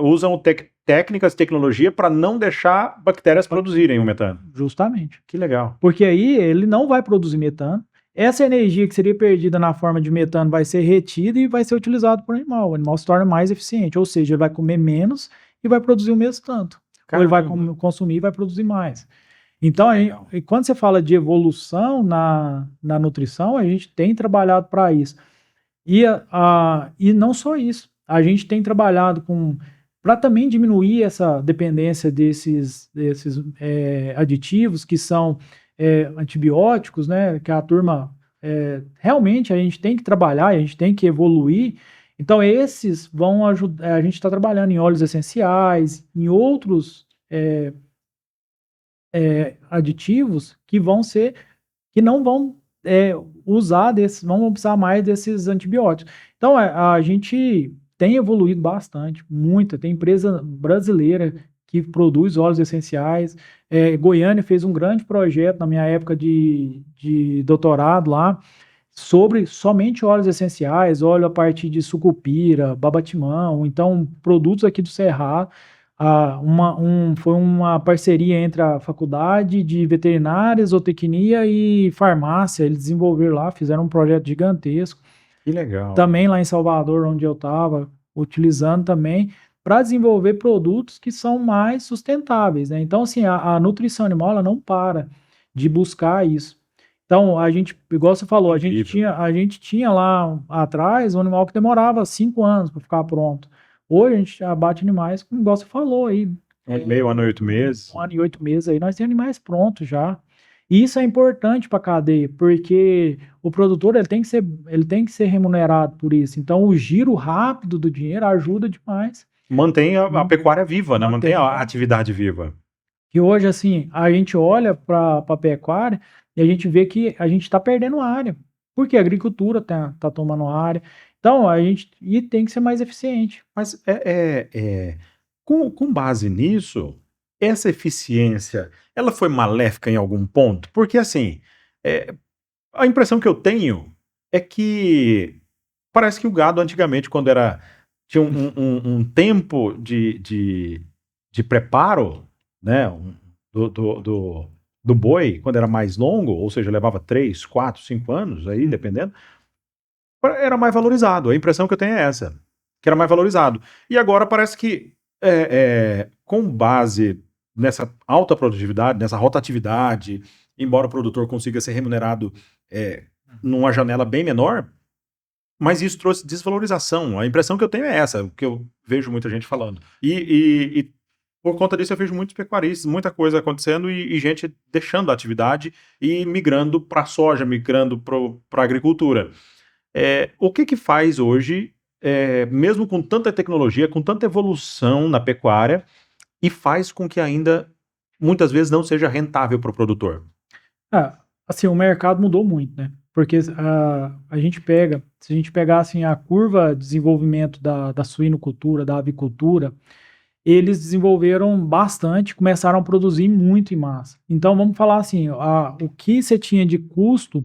Usam técnicas, tecnologia para não deixar bactérias produzirem o metano. Justamente. Que legal. Porque aí ele não vai produzir metano. Essa energia que seria perdida na forma de metano vai ser retida e vai ser utilizado por animal. O animal se torna mais eficiente, ou seja, ele vai comer menos e vai produzir o mesmo tanto. Ou ele vai consumir e vai produzir mais. Então, e quando você fala de evolução na nutrição, a gente tem trabalhado para isso. E não só isso, a gente tem trabalhado para também diminuir essa dependência desses aditivos que são antibióticos, né? Que a turma realmente a gente tem que trabalhar, a gente tem que evoluir. Então, esses vão ajudar. A gente está trabalhando em óleos essenciais, em outros aditivos que não vão vão precisar mais desses antibióticos. Então, a gente tem evoluído bastante, tem empresa brasileira que produz óleos essenciais. Goiânia fez um grande projeto na minha época de doutorado lá, sobre somente óleos essenciais, óleo a partir de sucupira, babatimão, então produtos aqui do Cerrado. Foi uma parceria entre a faculdade de veterinária, zootecnia e farmácia. Eles desenvolveram lá, fizeram um projeto gigantesco. Que legal. Também lá em Salvador, onde eu estava, utilizando também para desenvolver produtos que são mais sustentáveis, né? Então, assim, a nutrição animal ela não para de buscar isso. Então, a gente, igual você falou, a gente tinha lá atrás um animal que demorava 5 anos para ficar pronto. Hoje a gente abate animais, como igual você falou aí. 1 ano e meio, 1 ano e 8 meses. 1 ano e 8 meses aí, nós temos animais prontos já. E isso é importante para a cadeia, porque o produtor ele tem que ser remunerado por isso. Então, o giro rápido do dinheiro ajuda demais. Mantém a pecuária viva, né? Mantém a atividade viva. E hoje, assim, a gente olha para a pecuária e a gente vê que a gente está perdendo área, porque a agricultura tá tomando área. Então, e tem que ser mais eficiente. Mas com base nisso, essa eficiência, ela foi maléfica em algum ponto? Porque, assim, a impressão que eu tenho é que parece que o gado antigamente, quando tinha um tempo de preparo, né, do boi, quando era mais longo, ou seja, levava 3, 4, 5 anos, aí, dependendo, era mais valorizado. A impressão que eu tenho é essa, que era mais valorizado. E agora parece que, com base nessa alta produtividade, nessa rotatividade, embora o produtor consiga ser remunerado numa janela bem menor, mas isso trouxe desvalorização. A impressão que eu tenho é essa, que eu vejo muita gente falando. E por conta disso eu vejo muitos pecuaristas, muita coisa acontecendo e gente deixando a atividade e migrando para a soja, migrando para a agricultura. O que faz hoje, mesmo com tanta tecnologia, com tanta evolução na pecuária, e faz com que ainda, muitas vezes, não seja rentável para o produtor? Assim, o mercado mudou muito, né? Porque se a gente pegar assim, a curva de desenvolvimento da suinocultura, da avicultura, eles desenvolveram bastante, começaram a produzir muito em massa. Então, vamos falar assim, o que você tinha de custo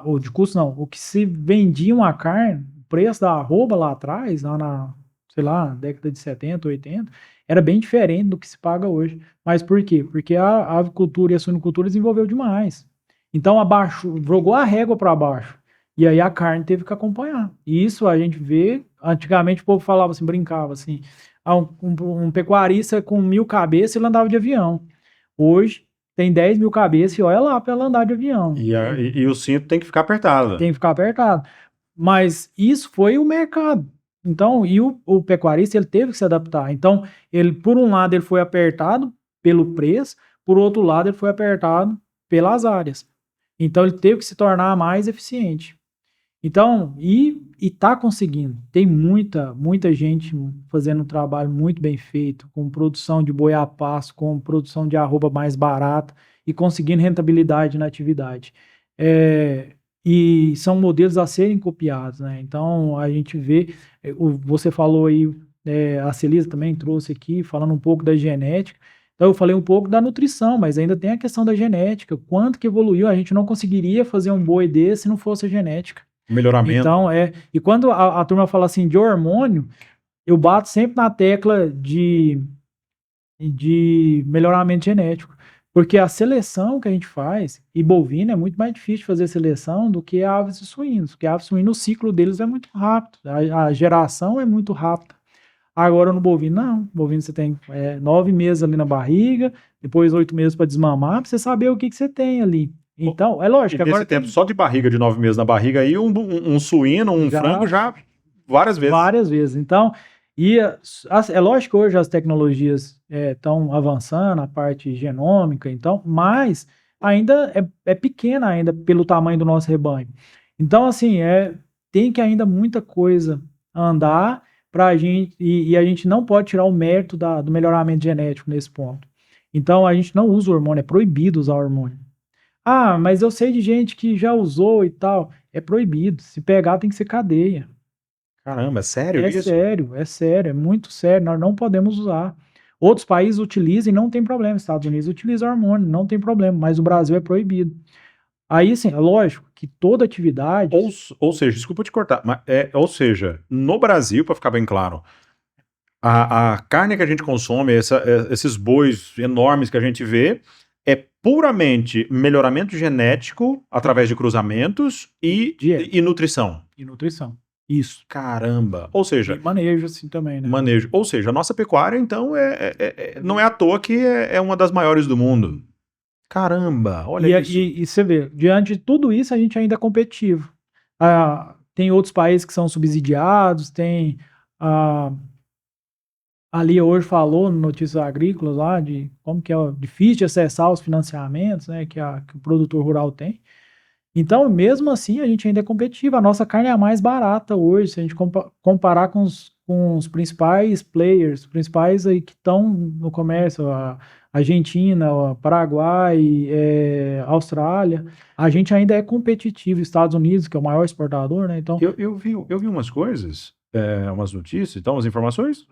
ou de custo não, o que se vendia uma carne, o preço da arroba lá atrás, lá sei lá, década de 70, 80, era bem diferente do que se paga hoje. Mas por quê? Porque a avicultura e a suinocultura desenvolveu demais. Então, jogou a régua para baixo. E aí a carne teve que acompanhar. E isso a gente vê, antigamente o povo falava assim, brincava assim, um pecuarista com 1.000 cabeças, ele andava de avião. Hoje, tem 10.000 cabeças e olha lá para ela andar de avião. E o cinto tem que ficar apertado. Tem que ficar apertado. Mas isso foi o mercado. Então, e o pecuarista, ele teve que se adaptar. Então, por um lado, ele foi apertado pelo preço, por outro lado, ele foi apertado pelas áreas. Então, ele teve que se tornar mais eficiente. Então, e está conseguindo. Tem muita gente fazendo um trabalho muito bem feito, com produção de boi a pasto, com produção de arroba mais barata e conseguindo rentabilidade na atividade. E são modelos a serem copiados, né? Então, a gente vê, você falou aí, a Celisa também trouxe aqui, falando um pouco da genética. Então, eu falei um pouco da nutrição, mas ainda tem a questão da genética. Quanto que evoluiu, a gente não conseguiria fazer um boi desse se não fosse a genética. Melhoramento. Então, e quando a turma fala assim de hormônio, eu bato sempre na tecla de melhoramento genético, porque a seleção que a gente faz, e bovino é muito mais difícil de fazer seleção do que aves e suínos, porque aves e suínos, o ciclo deles é muito rápido, a geração é muito rápida. Agora no bovino, não. Bovino você tem 9 meses ali na barriga, depois 8 meses para desmamar, para você saber o que você tem ali. Então, é lógico. E nesse tempo, só de barriga, de 9 meses na barriga, aí um suíno, um frango já várias vezes. Várias vezes. Então, é lógico que hoje as tecnologias estão avançando, a parte genômica, então, mas ainda é pequena ainda pelo tamanho do nosso rebanho. Então, assim, tem que ainda muita coisa andar para a gente, e a gente não pode tirar o mérito do melhoramento genético nesse ponto. Então, a gente não usa hormônio, é proibido usar hormônio. Ah, mas eu sei de gente que já usou e tal. É proibido. Se pegar, tem que ser cadeia. Caramba, é sério É isso? sério, é muito sério. Nós não podemos usar. Outros países utilizam e não tem problema. Estados Unidos utiliza hormônio, não tem problema, mas o Brasil é proibido. Aí, sim, é lógico que toda atividade. Ou seja, desculpa te cortar, mas ou seja, no Brasil, para ficar bem claro, a carne que a gente consome, esses bois enormes que a gente vê, é puramente melhoramento genético através de cruzamentos e nutrição. E nutrição. Isso. Caramba. Ou seja, e manejo assim também, né? Manejo. Ou seja, a nossa pecuária, então, não é à toa que é uma das maiores do mundo. Caramba, olha isso. E você vê, diante de tudo isso, a gente ainda é competitivo. Tem outros países que são subsidiados, tem. Ali hoje falou no Notícias Agrícolas lá de como que é difícil de acessar os financiamentos, né, que o produtor rural tem. Então, mesmo assim, a gente ainda é competitivo. A nossa carne é a mais barata hoje, se a gente comparar com os principais players, principais aí que estão no comércio, a Argentina, o Paraguai, Austrália. A gente ainda é competitivo. Estados Unidos, que é o maior exportador, né? Então, eu vi umas coisas, umas notícias, então, umas informações,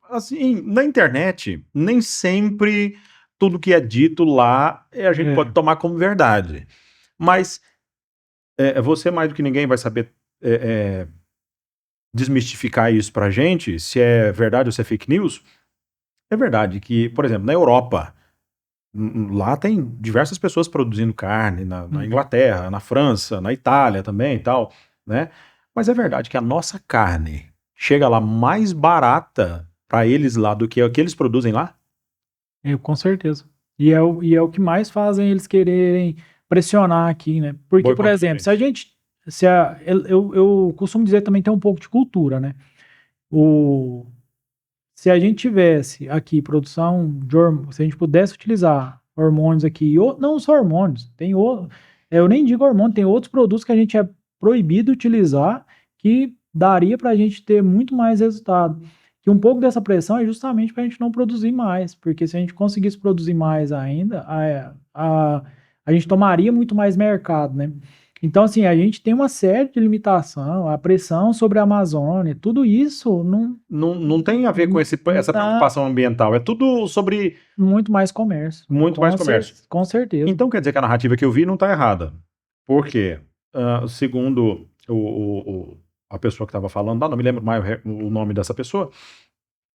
assim, na internet, nem sempre tudo que é dito lá a gente pode tomar como verdade. Mas você mais do que ninguém vai saber desmistificar isso pra gente, se é verdade ou se é fake news. É verdade que, por exemplo, na Europa, lá tem diversas pessoas produzindo carne, na Inglaterra, na França, na Itália também e tal, né? Mas é verdade que a nossa carne chega lá mais barata para eles lá do que o que eles produzem lá? com certeza. E é o que mais fazem eles quererem pressionar aqui, né? Porque, por exemplo, se a gente. Eu costumo dizer também tem um pouco de cultura, né? Se a gente tivesse aqui produção de hormônios, se a gente pudesse utilizar hormônios aqui, não só hormônios, eu nem digo hormônio, tem outros produtos que a gente é proibido utilizar que daria para a gente ter muito mais resultado. Que um pouco dessa pressão é justamente para a gente não produzir mais, porque se a gente conseguisse produzir mais ainda, a gente tomaria muito mais mercado, né? Então, assim, a gente tem uma série de limitação, a pressão sobre a Amazônia, tudo isso não tem a ver com essa preocupação ambiental, é tudo sobre... Muito mais comércio. Muito mais comércio. Com certeza. Então quer dizer que a narrativa que eu vi não está errada. Por quê? Segundo a pessoa que estava falando, não me lembro mais o nome dessa pessoa,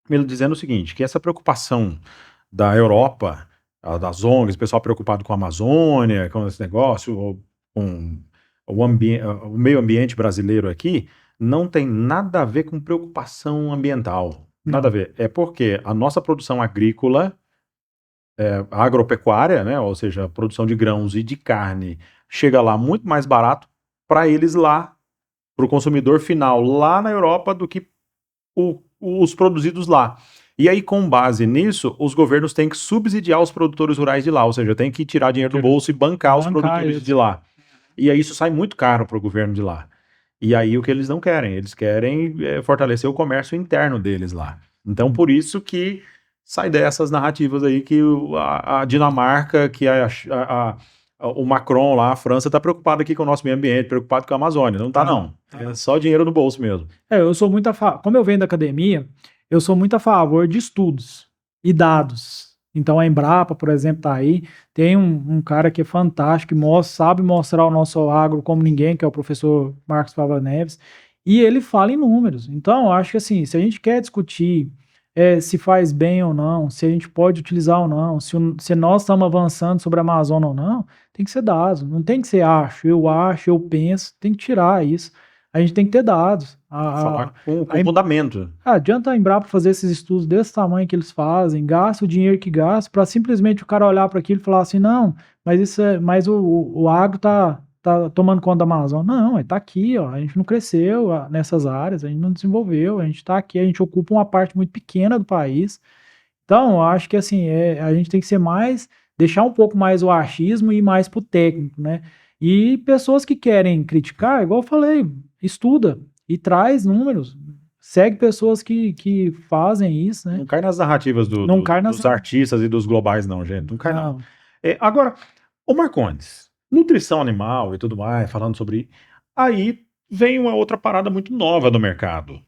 ele dizendo o seguinte, que essa preocupação da Europa, das ONGs, o pessoal preocupado com a Amazônia, com esse negócio, com o meio ambiente brasileiro aqui, não tem nada a ver com preocupação ambiental. Nada a ver. É porque a nossa produção agrícola, agropecuária, né, ou seja, a produção de grãos e de carne, chega lá muito mais barato para eles lá, para o consumidor final lá na Europa do que os produzidos lá. E aí, com base nisso, os governos têm que subsidiar os produtores rurais de lá, ou seja, tem que tirar dinheiro do bolso e bancar os produtores de lá. E aí isso sai muito caro para o governo de lá. E aí o que eles não querem? Eles querem fortalecer o comércio interno deles lá. Então, por isso que sai dessas narrativas aí que a Dinamarca, que o Macron lá, a França, está preocupado aqui com o nosso meio ambiente, preocupado com a Amazônia. Não está, não. É só dinheiro no bolso mesmo. Eu sou muito como eu venho da academia, eu sou muito a favor de estudos e dados. Então a Embrapa, por exemplo, está aí. Tem um cara que é fantástico, sabe mostrar o nosso agro como ninguém, que é o professor Marcos Fava Neves. E ele fala em números. Então, eu acho que assim, se a gente quer discutir se faz bem ou não, se a gente pode utilizar ou não, se nós estamos avançando sobre a Amazônia ou não, tem que ser dados. Não tem que ser acho, eu penso, tem que tirar isso. A gente tem que ter dados. Falar com fundamento. Adianta a Embrapa fazer esses estudos desse tamanho que eles fazem, gasta o dinheiro que gasta, para simplesmente o cara olhar para aquilo e falar assim, não, mas o agro tá tomando conta da Amazônia. Não, está aqui, ó, a gente não cresceu nessas áreas, a gente não desenvolveu, a gente está aqui, a gente ocupa uma parte muito pequena do país. Então, eu acho que assim, a gente tem que ser deixar um pouco mais o achismo e ir mais pro técnico, né? E pessoas que querem criticar, igual eu falei, estuda e traz números, segue pessoas que fazem isso, né? Não cai nas narrativas dos artistas e dos globais, não, gente. Não cai, não. Agora, o Marcondes, nutrição animal e tudo mais, falando sobre. Aí vem uma outra parada muito nova do mercado.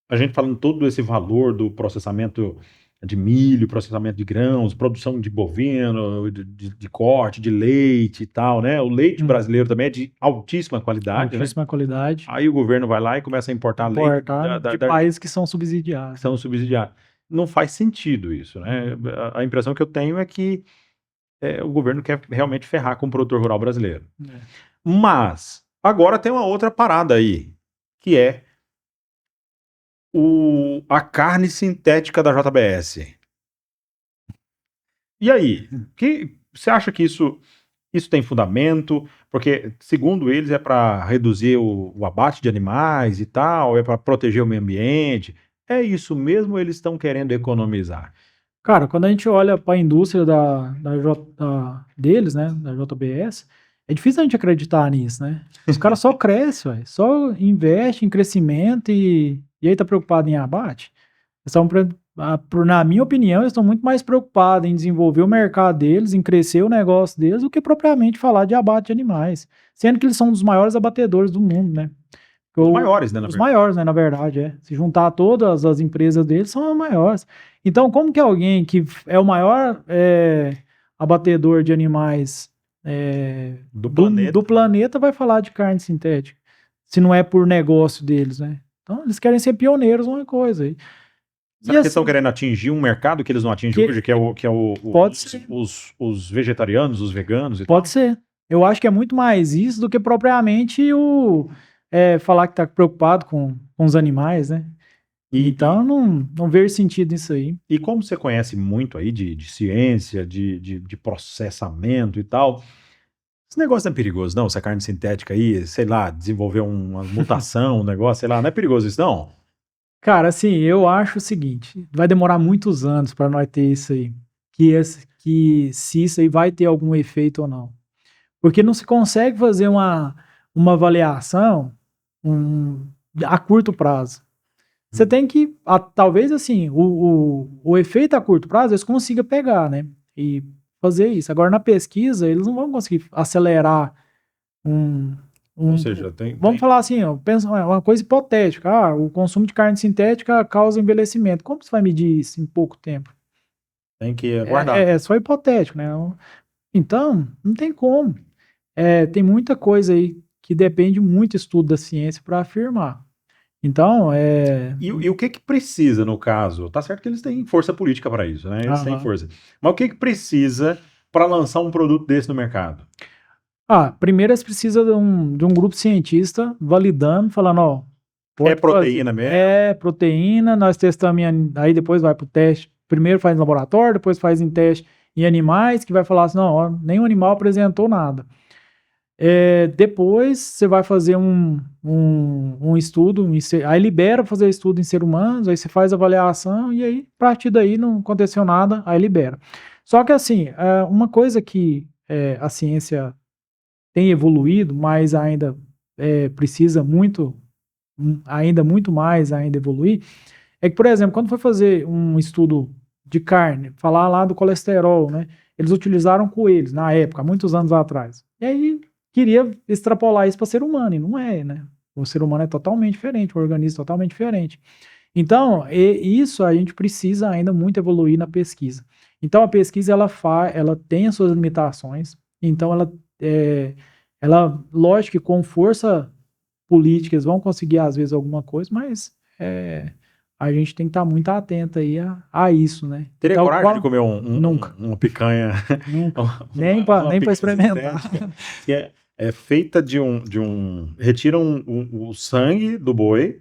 A gente falando todo esse valor do processamento de milho, processamento de grãos, produção de bovino, de corte, de leite e tal, né? O leite brasileiro também é de altíssima qualidade. Altíssima qualidade. Aí o governo vai lá e começa a importar leite de países que são subsidiados. Não faz sentido isso, né? A impressão que eu tenho é que o governo quer realmente ferrar com o produtor rural brasileiro. Mas agora tem uma outra parada aí, que é a carne sintética da JBS. E aí, você acha que isso tem fundamento? Porque, segundo eles, é para reduzir o abate de animais e tal, é para proteger o meio ambiente. É isso mesmo ou eles estão querendo economizar? Cara, quando a gente olha para a indústria deles, né, da JBS, é difícil a gente acreditar nisso, né? Os caras só crescem, só investem em crescimento e aí tá preocupado em abate. Na minha opinião, eles estão muito mais preocupados em desenvolver o mercado deles, em crescer o negócio deles, do que propriamente falar de abate de animais. Sendo que eles são um dos maiores abatedores do mundo, né? Os maiores, né? Os maiores, né? Na verdade, Se juntar todas as empresas deles, são as maiores. Então, como que alguém que é o maior abatedor de animais do planeta vai falar de carne sintética? Se não é por negócio deles, né? Então, eles querem ser pioneiros numa coisa aí. Será que eles estão querendo atingir um mercado que eles não atingem hoje, que é os vegetarianos, os veganos e tal? Pode ser. Eu acho que é muito mais isso do que propriamente falar que está preocupado com os animais, né? Então, não vejo sentido nisso aí. E como você conhece muito aí de ciência, de processamento e tal, esse negócio não é perigoso, não? Essa carne sintética aí, sei lá, desenvolver uma mutação, um negócio, sei lá, não é perigoso isso, não? Cara, assim, eu acho o seguinte, vai demorar muitos anos para nós ter isso aí, que se isso aí vai ter algum efeito ou não. Porque não se consegue fazer uma avaliação a curto prazo. Você tem que, talvez assim, o efeito a curto prazo eles consigam pegar, né? E fazer isso. Agora, na pesquisa, eles não vão conseguir acelerar ou seja, vamos falar assim, pensa uma coisa hipotética. O consumo de carne sintética causa envelhecimento. Como você vai medir isso em pouco tempo? Tem que aguardar. É só hipotético, né? Então, não tem como. Tem muita coisa aí que depende muito do estudo da ciência para afirmar. Então, E o que precisa, no caso? Tá certo que eles têm força política para isso, né? Eles têm força. Mas o que precisa para lançar um produto desse no mercado? Primeiro eles precisam de um grupo cientista validando, falando, proteína mesmo? É proteína, nós testamos, aí depois vai para o teste. Primeiro faz em laboratório, depois faz em teste em animais, que vai falar assim, não, nenhum animal apresentou nada. Depois você vai fazer um estudo, aí libera para fazer estudo em ser humanos, aí você faz avaliação e aí, a partir daí não aconteceu nada, aí libera. Só que assim, uma coisa que a ciência tem evoluído, mas ainda precisa ainda muito mais ainda evoluir, é que, por exemplo, quando foi fazer um estudo de carne, falar lá do colesterol, né, eles utilizaram coelhos na época, há muitos anos atrás. E aí queria extrapolar isso para ser humano, e não é, né? O ser humano é totalmente diferente, o organismo é totalmente diferente. Então, isso a gente precisa ainda muito evoluir na pesquisa. Então, a pesquisa, ela tem as suas limitações, então ela lógico que com força políticas vão conseguir, às vezes, alguma coisa, mas a gente tem que estar muito atento aí a isso, né? Teria Então, coragem de comer Nunca. uma picanha? Nunca. Nem Uma para picanha experimentar. sintética, que é feita retiram o sangue do boi,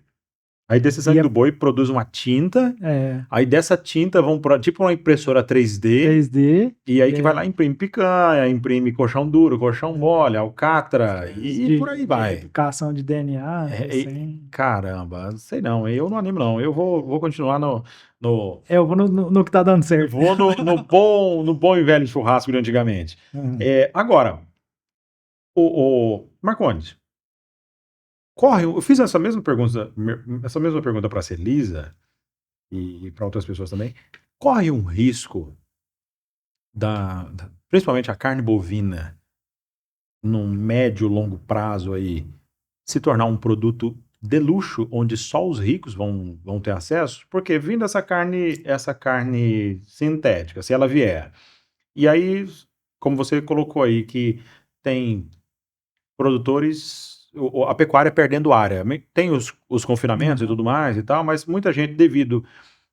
aí desse sangue E do boi produz uma tinta, é aí dessa tinta vão para tipo uma impressora 3D, 3D. e aí que vai lá imprime picanha, imprime colchão duro, colchão mole, alcatra, e por aí de vai. replicação de DNA, assim. Caramba, sei não, eu não animo não, eu vou continuar no Eu vou no que tá dando certo. vou no bom e velho churrasco de antigamente. Uhum. Agora, o Marcondes, eu fiz essa mesma pergunta para a Celisa e para outras pessoas também. Corre um risco principalmente a carne bovina, num médio longo prazo aí, se tornar um produto de luxo, onde só os ricos vão ter acesso? Porque vindo essa carne sintética, se ela vier, e aí, como você colocou aí, que tem produtores, a pecuária perdendo área. Tem os confinamentos e tudo mais e tal, mas muita gente, devido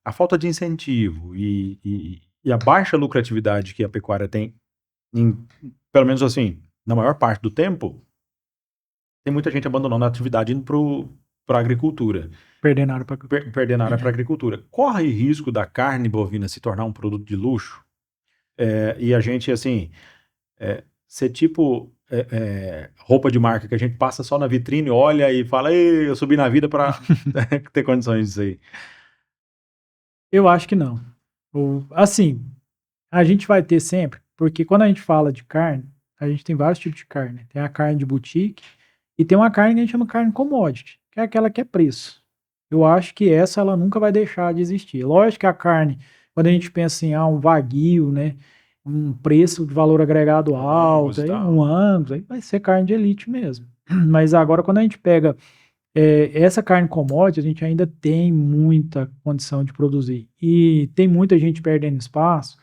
à falta de incentivo e a baixa lucratividade que a pecuária tem, pelo menos assim, na maior parte do tempo, tem muita gente abandonando a atividade indo para a agricultura, Perdendo área para perdendo área para a agricultura. Corre risco da carne bovina se tornar um produto de luxo? E a gente, assim, ser tipo roupa de marca que a gente passa só na vitrine, olha e fala, ei, eu subi na vida para ter condições disso aí. Eu acho que não. Assim, a gente vai ter sempre, porque quando a gente fala de carne, a gente tem vários tipos de carne. Tem a carne de boutique e tem uma carne que a gente chama carne commodity, que é aquela que é preço. Eu acho que essa ela nunca vai deixar de existir. Lógico que a carne, quando a gente pensa em um wagyu, né, um preço de valor agregado alto, aí, um Angus, aí vai ser carne de elite mesmo. Mas agora quando a gente pega essa carne commodity, a gente ainda tem muita condição de produzir. E tem muita gente perdendo espaço,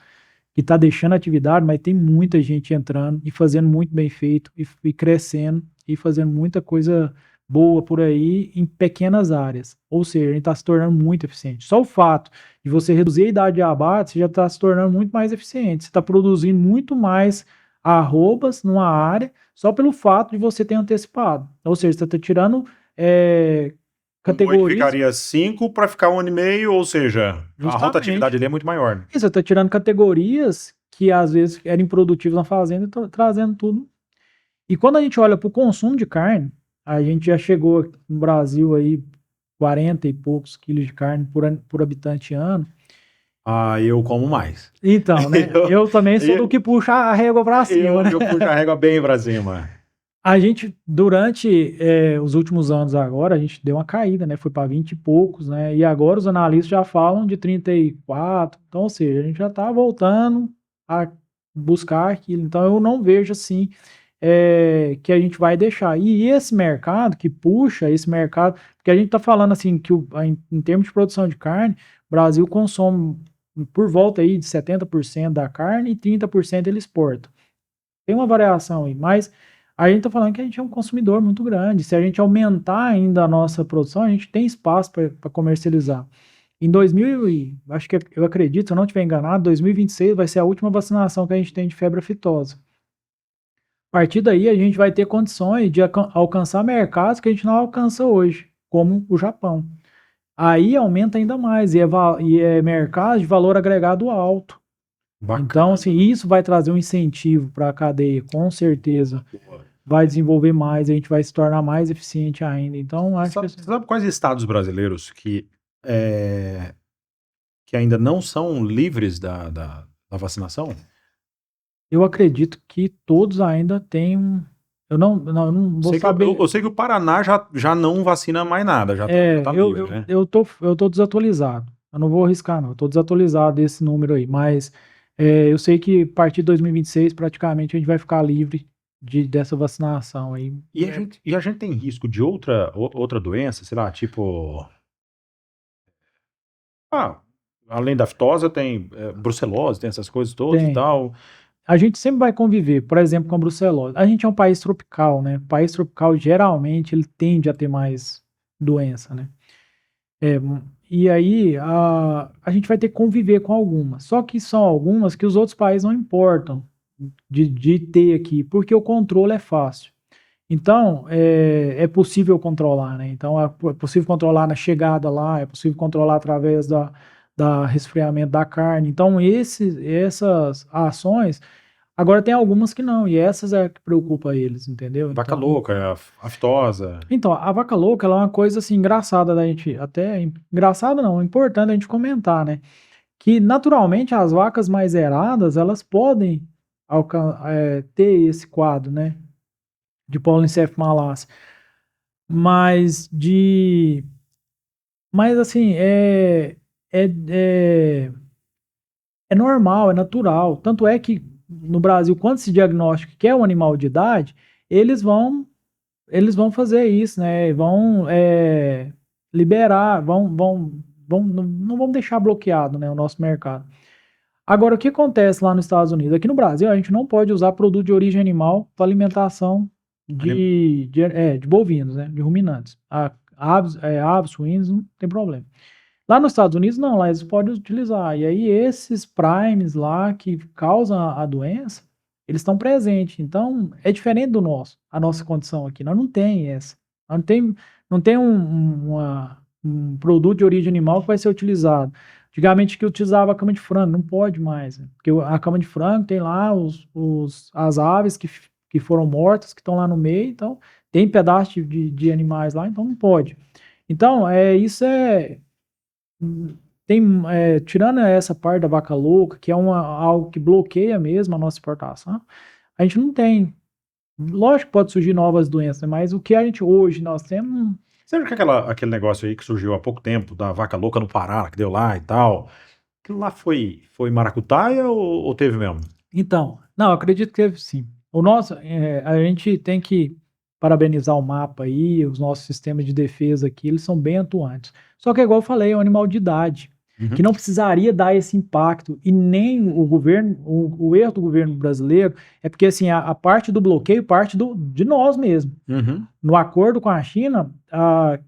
que está deixando a atividade, mas tem muita gente entrando e fazendo muito bem feito e crescendo e fazendo muita coisa boa por aí em pequenas áreas. Ou seja, a gente está se tornando muito eficiente. Só o fato de você reduzir a idade de abate, você já está se tornando muito mais eficiente. Você está produzindo muito mais arrobas numa área só pelo fato de você ter antecipado. Ou seja, você está tirando categorias. Ficaria 5 para ficar 1 ano e meio, ou seja, a rotatividade ali é muito maior. Né? Você está tirando categorias que às vezes eram improdutivas na fazenda e trazendo tudo. E quando a gente olha para o consumo de carne, a gente já chegou no Brasil aí 40 e poucos quilos de carne por habitante ano. Eu como mais. Então, né? Eu também sou do que puxa a régua para cima. Eu puxo a régua bem para cima. A gente, durante os últimos anos agora, a gente deu uma caída, né? Foi para 20 e poucos, né? E agora os analistas já falam de 34. Então, ou seja, a gente já está voltando a buscar aquilo. Então, eu não vejo assim que a gente vai deixar. E esse mercado que puxa, esse mercado, porque a gente está falando assim que em termos de produção de carne, o Brasil consome por volta aí de 70% da carne e 30% ele exporta. Tem uma variação aí, mas a gente está falando que a gente é um consumidor muito grande. Se a gente aumentar ainda a nossa produção, a gente tem espaço para comercializar. Em 2000, acho que eu acredito, se eu não estiver enganado, 2026 vai ser a última vacinação que a gente tem de febre aftosa. A partir daí, a gente vai ter condições de alcançar mercados que a gente não alcança hoje, como o Japão. Aí aumenta ainda mais, e é mercado de valor agregado alto. Bacana. Então, assim, isso vai trazer um incentivo para a cadeia, com certeza. Vai desenvolver mais, a gente vai se tornar mais eficiente ainda. Então, acho que... Você sabe quais estados brasileiros que ainda não são livres da vacinação? Eu acredito que todos ainda têm Eu não vou saber. Eu sei que o Paraná já não vacina mais nada, já tá livre, né? Eu tô desatualizado. Eu não vou arriscar, não. Eu tô desatualizado desse número aí. Mas eu sei que a partir de 2026, praticamente, a gente vai ficar livre dessa vacinação aí. E a gente tem risco de outra doença, sei lá, tipo... além da aftosa, tem brucelose, tem essas coisas todas e tal. a gente sempre vai conviver, por exemplo, com a brucelose. A gente é um país tropical, né? País tropical, geralmente, ele tende a ter mais doença, né? E aí, a gente vai ter que conviver com algumas. Só que são algumas que os outros países não importam de ter aqui, porque o controle é fácil. Então, é possível controlar, né? Então, é possível controlar na chegada lá, é possível controlar através da resfriamento da carne. Então, essas ações, agora tem algumas que não, e essas é que preocupa eles, entendeu? Vaca Então, louca, aftosa. então, a vaca louca, ela é uma coisa, assim, engraçada da gente, até, engraçada não, importante a gente comentar, né? Que, naturalmente, as vacas mais eradas, elas podem ter esse quadro, né? De polincefalose. Mas assim, é, é, é normal, é natural. Tanto é que no Brasil, quando se diagnostica que é um animal de idade, eles vão fazer isso, né? Vão liberar, não vão deixar bloqueado, né, o nosso mercado. Agora, o que acontece lá nos Estados Unidos? Aqui no Brasil, a gente não pode usar produto de origem animal para alimentação de bovinos, né? De ruminantes. Aves, suínos, não tem problema. Lá nos Estados Unidos, não, lá eles podem utilizar. E aí, esses primes lá que causam a doença, eles estão presentes. Então, é diferente do nosso, a nossa condição aqui. Nós não tem essa. Nós não tem um produto de origem animal que vai ser utilizado. Antigamente que utilizava a cama de frango, não pode mais, né? Porque a cama de frango tem lá as aves que foram mortas, que estão lá no meio, então tem pedaço de animais lá, então não pode. Então, tirando essa parte da vaca louca, que é algo que bloqueia mesmo a nossa exportação, a gente não tem. Lógico que pode surgir novas doenças, mas o que a gente hoje nós temos. Você lembra que aquele negócio aí que surgiu há pouco tempo, da vaca louca no Pará, que deu lá e tal? Aquilo lá foi maracutaia ou teve mesmo? Então, não, eu acredito que teve sim. A gente tem que parabenizar o MAPA aí, os nossos sistemas de defesa aqui, eles são bem atuantes. Só que, igual eu falei, é um animal de idade, que não precisaria dar esse impacto, e nem o governo, o erro do governo brasileiro é porque, assim, a parte do bloqueio parte de nós mesmos. No acordo com a China,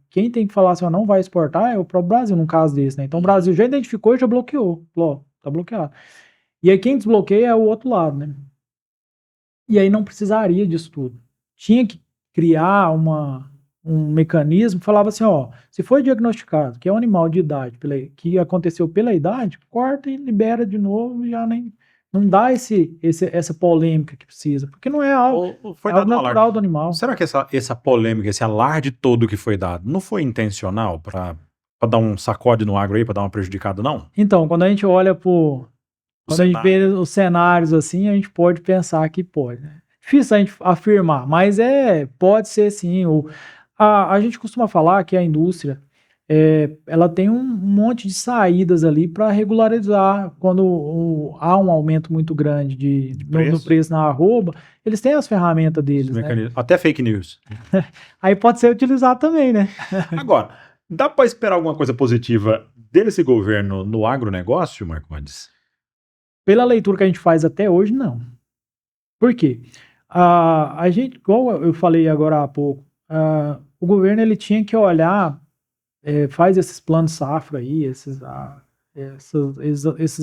quem tem que falar assim, não vai exportar é o próprio Brasil, num caso desse, né? Então o Brasil já identificou e já bloqueou. Falou, tá bloqueado. E aí quem desbloqueia é o outro lado, né? E aí não precisaria disso tudo. Tinha que criar um mecanismo que falava assim, ó, se foi diagnosticado que é um animal de idade, que aconteceu pela idade, corta e libera de novo, já nem não dá essa polêmica que precisa, porque não é algo, Foi algo dado um natural alarde. do animal. Será que essa polêmica, esse alarde todo que foi dado, não foi intencional para dar um sacode no agro aí, para dar uma prejudicada, não? Então, quando a gente olha quando a gente vê os cenários assim, a gente pode pensar que pode, né? Difícil a gente afirmar, mas pode ser sim. A gente costuma falar que a indústria ela tem um monte de saídas ali para regularizar quando há um aumento muito grande no preço na arroba, eles têm as ferramentas deles, né? Até fake news. Aí pode ser utilizado também, né? Agora, dá para esperar alguma coisa positiva desse governo no agronegócio, Marcondes? Pela leitura que a gente faz até hoje, não. Por quê? A gente, igual eu falei agora há pouco, o governo ele tinha que olhar, faz esses planos safra aí, esses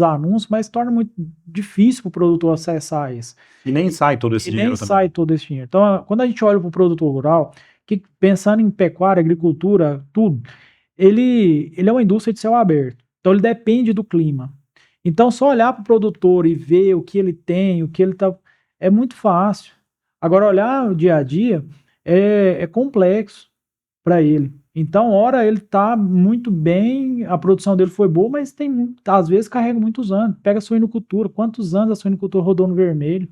anúncios, mas torna muito difícil para o produtor acessar isso. E nem sai todo esse dinheiro também. Sai todo esse dinheiro. Então, quando a gente olha para o produtor rural, pensando em pecuária, agricultura, tudo, ele é uma indústria de céu aberto. Então, ele depende do clima. Então, só olhar para o produtor e ver o que ele tem, o que ele está... é muito fácil. Agora, olhar o dia a dia é complexo para ele. Então, ora, ele está muito bem, a produção dele foi boa, mas às vezes carrega muitos anos. Pega a suinocultura, quantos anos a suinocultura rodou no vermelho?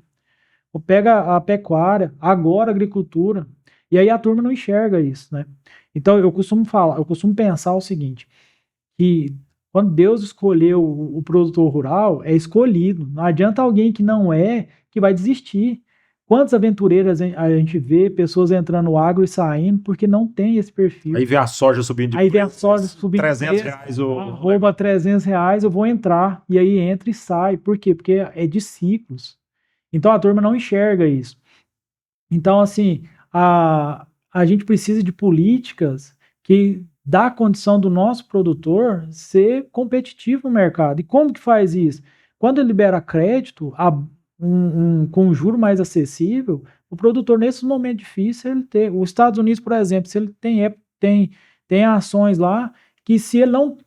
Ou pega a pecuária, agora a agricultura. E aí a turma não enxerga isso, né? Então, eu costumo pensar o seguinte, que quando Deus escolheu o produtor rural, é escolhido. Não adianta alguém que não que vai desistir. Quantas aventureiras a gente vê, pessoas entrando no agro e saindo, porque não tem esse perfil. Aí vê a soja subindo de preço. Aí vê a soja subindo de R$300. Arroba R$300, eu vou entrar. E aí entra e sai. Por quê? Porque é de ciclos. Então a turma não enxerga isso. Então, assim, a gente precisa de políticas que dá a condição do nosso produtor ser competitivo no mercado. E como que faz isso? Quando ele libera crédito com um juro mais acessível, o produtor, nesse momento difícil, ele ter. Os Estados Unidos, por exemplo, se ele tem ações lá que, se ele não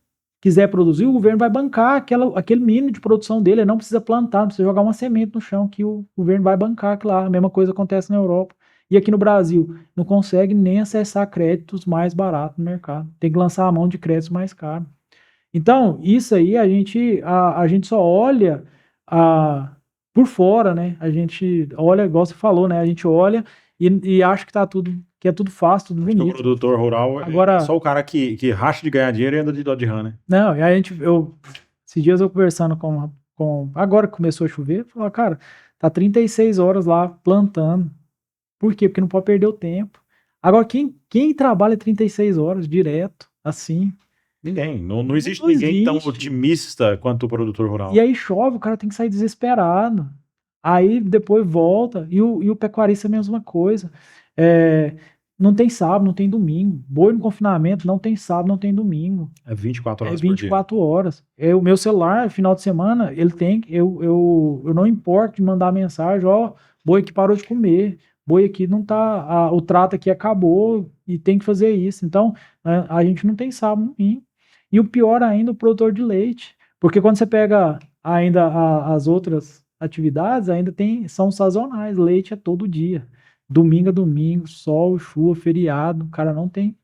quiser produzir, o governo vai bancar aquele mínimo de produção dele. Ele não precisa plantar, não precisa jogar uma semente no chão, que o governo vai bancar aquilo lá. A mesma coisa acontece na Europa. E aqui no Brasil, não consegue nem acessar créditos mais baratos no mercado. Tem que lançar a mão de créditos mais caros. Então, isso aí a gente só olha por fora, né? A gente olha, igual você falou, né? A gente olha e acha que é tudo fácil, tudo O bonito. produtor rural Agora, é só o cara que racha de ganhar dinheiro e anda de Dodge Ram, né? não, e aí esses dias eu conversando agora que começou a chover, falou, cara, tá 36 horas lá plantando. Por quê? Porque não pode perder o tempo. Agora, quem trabalha 36 horas direto, assim? Ninguém. Não existe Não ninguém tão existe. otimista quanto o produtor rural. E aí chove, o cara tem que sair desesperado. Aí depois volta. E o pecuarista é a mesma coisa. É, não tem sábado, não tem domingo. Boi no confinamento não tem sábado, não tem domingo. É 24 É horas por dia. 24 horas. O meu celular, final de semana, ele tem. Eu não importo de mandar mensagem, ó, boi que parou de comer. Boi aqui não tá. O trato aqui acabou e tem que fazer isso. Então, a gente não tem sábado, domingo. E o pior ainda, o produtor de leite. Porque quando você pega ainda as outras atividades, são sazonais. Leite é todo dia. Domingo a domingo, sol, chuva, feriado. O cara não tem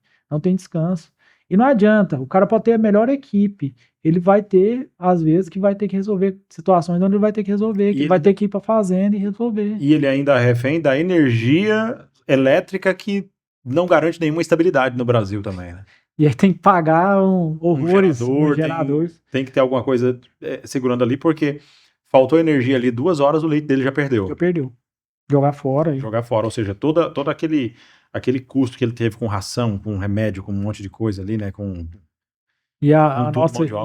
descanso. E não adianta, o cara pode ter a melhor equipe. Ele vai ter, às vezes, que vai ter que resolver situações onde ele vai ter que resolver, que vai ter que ir para a fazenda e resolver. E ele ainda é refém da energia elétrica que não garante nenhuma estabilidade no Brasil também, né? E aí tem que pagar horrores Um gerador. Tem que ter alguma coisa segurando ali, porque faltou energia ali 2 horas, o leite dele já perdeu. Já perdeu. Jogar fora. Jogar fora, ou seja, todo aquele custo que ele teve com ração, com remédio, com um monte de coisa ali, né? E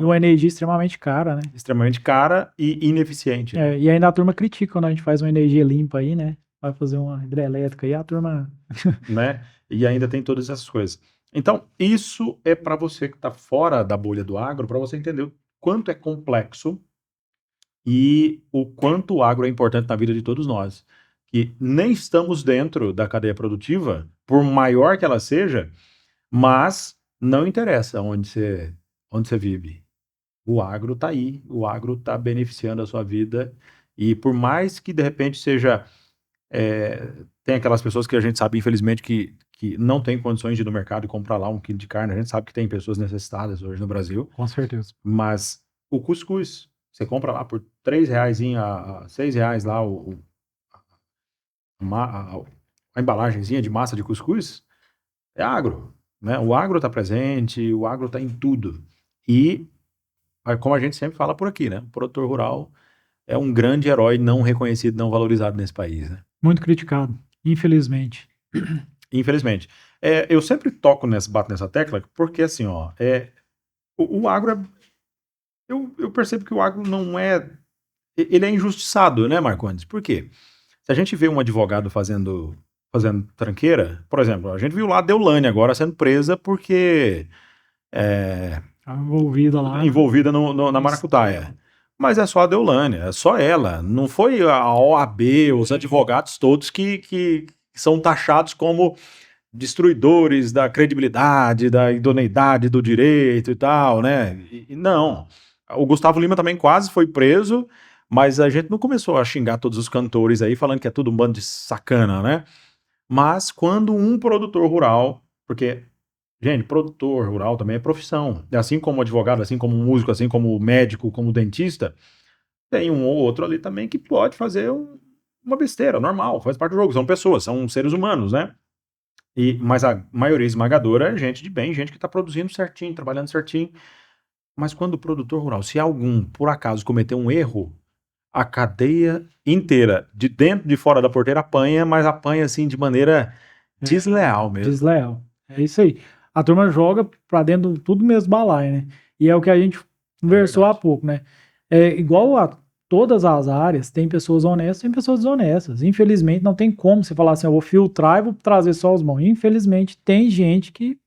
uma energia extremamente cara, né? Extremamente cara e ineficiente. E ainda a turma critica quando a gente faz uma energia limpa aí, né? Vai fazer uma hidrelétrica aí, a turma... né? E ainda tem todas essas coisas. Então, isso é para você que está fora da bolha do agro, para você entender o quanto é complexo e o quanto o agro é importante na vida de todos nós. Que nem estamos dentro da cadeia produtiva, por maior que ela seja, mas não interessa onde você vive. O agro está aí, o agro está beneficiando a sua vida, e por mais que de repente seja... tem aquelas pessoas que a gente sabe, infelizmente, que não tem condições de ir no mercado e comprar lá um quilo de carne. A gente sabe que tem pessoas necessitadas hoje no Brasil. Com certeza. Mas o cuscuz, você compra lá por R$3 a R$6 lá a embalagenzinha de massa de cuscuz, é agro, né? O agro está presente, o agro está em tudo. E, como a gente sempre fala por aqui, né? O produtor rural é um grande herói não reconhecido, não valorizado nesse país, né? Muito criticado, infelizmente. Infelizmente. Eu sempre bato nessa tecla, porque assim, ó, o agro eu percebo que o agro não é... Ele é injustiçado, né, Marcondes? Por quê? Se a gente vê um advogado fazendo tranqueira, por exemplo, a gente viu lá a Deolane agora sendo presa porque... envolvida na maracutaia. Mas é só a Deolane, é só ela. Não foi a OAB, os advogados todos que são taxados como destruidores da credibilidade, da idoneidade do direito e tal, né? Não. O Gustavo Lima também quase foi preso, mas a gente não começou a xingar todos os cantores aí, falando que é tudo um bando de sacana, né? Mas quando um produtor rural, porque, gente, produtor rural também é profissão. Assim como advogado, assim como músico, assim como médico, como dentista, tem um ou outro ali também que pode fazer uma besteira, normal, faz parte do jogo. São pessoas, são seres humanos, né? Mas a maioria esmagadora é gente de bem, gente que está produzindo certinho, trabalhando certinho. Mas quando o produtor rural, se algum, por acaso, cometer um erro, a cadeia inteira, de dentro e de fora da porteira, apanha, mas apanha assim de maneira desleal mesmo. Desleal. É isso aí. A turma joga pra dentro tudo mesmo balaio, né? E é o que a gente conversou há pouco, né? É igual todas as áreas tem pessoas honestas e tem pessoas desonestas. Infelizmente, não tem como você falar assim, eu vou filtrar e vou trazer só os bons. Infelizmente, tem gente que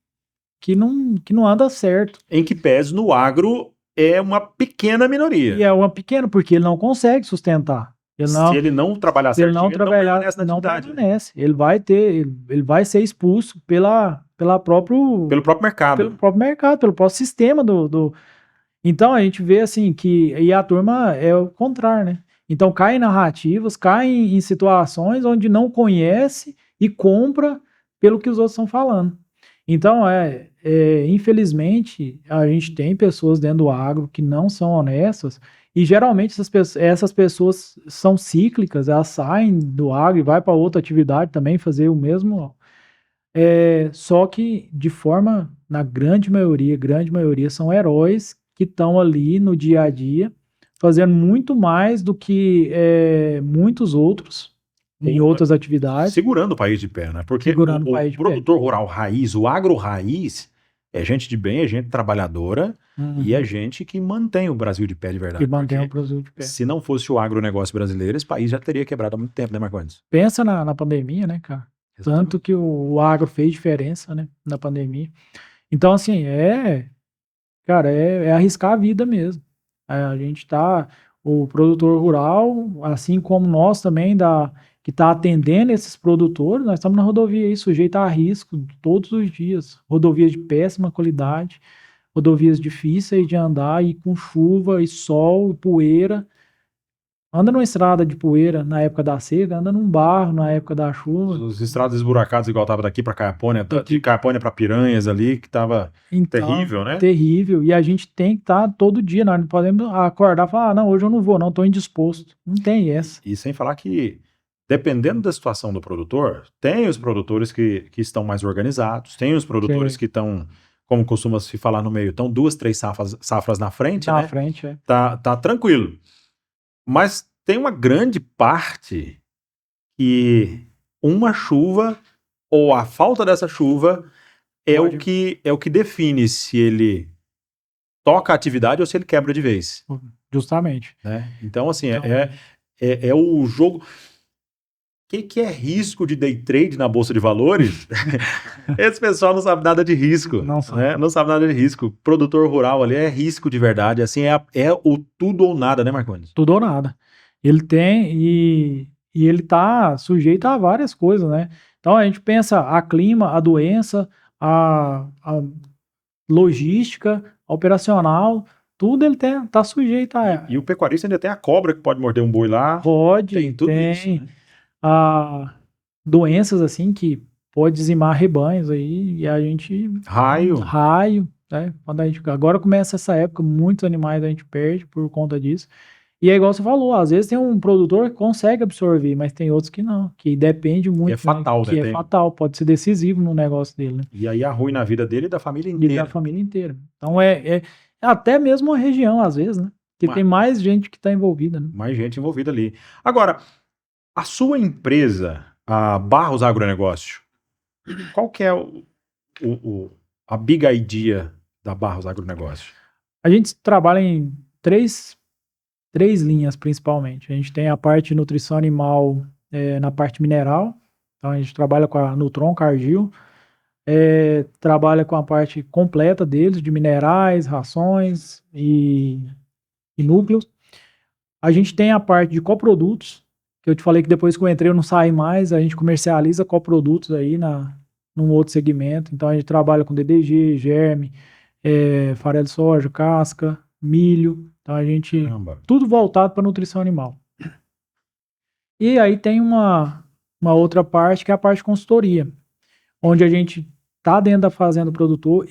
não anda certo. Em que pese no agro é uma pequena minoria. E é uma pequena, porque ele não consegue sustentar. Se ele não trabalhar Se ele certinho, não trabalhar, permanece na não atividade. permanece. Ele vai ser expulso pelo próprio mercado. pelo próprio sistema Então a gente vê assim e a turma é o contrário, né? Então cai em narrativas, cai em situações onde não conhece e compra pelo que os outros estão falando. Então, infelizmente, a gente tem pessoas dentro do agro que não são honestas e geralmente essas pessoas são cíclicas, elas saem do agro e vai para outra atividade também fazer o mesmo. Só que na grande maioria são heróis que estão ali no dia a dia fazendo muito mais do que muitos outros em outras atividades. Segurando o país de pé, né? Porque Segurando o o país de produtor rural raiz, o agro raiz, é gente de bem, é gente trabalhadora e é gente que mantém o Brasil de pé de verdade. Que mantém o Porque Brasil de pé. se não fosse o agronegócio brasileiro, esse país já teria quebrado há muito tempo, né, Marcondes? Pensa na pandemia, né, cara? Tanto que o agro fez diferença, né, na pandemia. Então, assim, cara, é arriscar a vida mesmo. A gente o produtor rural, assim como nós também, que está atendendo esses produtores, nós estamos na rodovia aí, sujeito a risco todos os dias. Rodovias de péssima qualidade, rodovias difíceis de andar e com chuva e sol e poeira. Anda numa estrada de poeira na época da seca, anda num barro na época da chuva. Os estradas esburacadas igual tava daqui para Caiapônia, de Caiapônia para Piranhas ali, que tava terrível, né? Terrível. E a gente tem que estar todo dia, nós não podemos acordar e falar, não, hoje eu não vou, não, estou indisposto. Não tem essa. E sem falar que, dependendo da situação do produtor, tem os produtores que estão mais organizados, tem os produtores que estão, como costuma se falar no meio, estão 2, 3 safras na frente, Na né? frente, Tá tranquilo. Mas tem uma grande parte que uma chuva ou a falta dessa chuva é o que define se ele toca a atividade ou se ele quebra de vez. Justamente. Né? Então, assim, é o jogo. O que é risco de day trade na Bolsa de Valores? Esse pessoal não sabe nada de risco. Não sabe. Né? Não sabe nada de risco. Produtor rural ali é risco de verdade. Assim, é o tudo ou nada, né, Marcondes? Tudo ou nada. Ele tem e ele está sujeito a várias coisas, né? Então a gente pensa a clima, a doença, a logística, operacional, tudo ele tá sujeito a. E o pecuarista ainda tem a cobra que pode morder um boi lá. Tem tudo isso. Né? Doenças assim que pode dizimar rebanhos aí e a gente raio, né? Agora começa essa época, muitos animais a gente perde por conta disso. E é igual você falou, às vezes tem um produtor que consegue absorver, mas tem outros que não, que depende muito. É fatal, né? Que é fatal, pode ser decisivo no negócio dele. Né? E aí arruina a vida dele e da família inteira. E da família inteira. Então até mesmo a região, às vezes, né? Porque tem mais gente que está envolvida. Né? Mais gente envolvida ali. Agora, a sua empresa, a Barros Agronegócio, qual que é a big idea da Barros Agronegócio? A gente trabalha em três linhas, principalmente. A gente tem a parte de nutrição animal na parte mineral. Então, a gente trabalha com a Nutron Cargill. Trabalha com a parte completa deles, de minerais, rações e núcleos. A gente tem a parte de coprodutos, que eu te falei que depois que eu entrei eu não saí mais, a gente comercializa coprodutos aí num outro segmento. Então, a gente trabalha com DDG, germe, farelo de soja, casca, milho. Então a gente tudo voltado para nutrição animal. E aí tem uma outra parte que é a parte de consultoria, onde a gente está dentro da fazenda do produtor.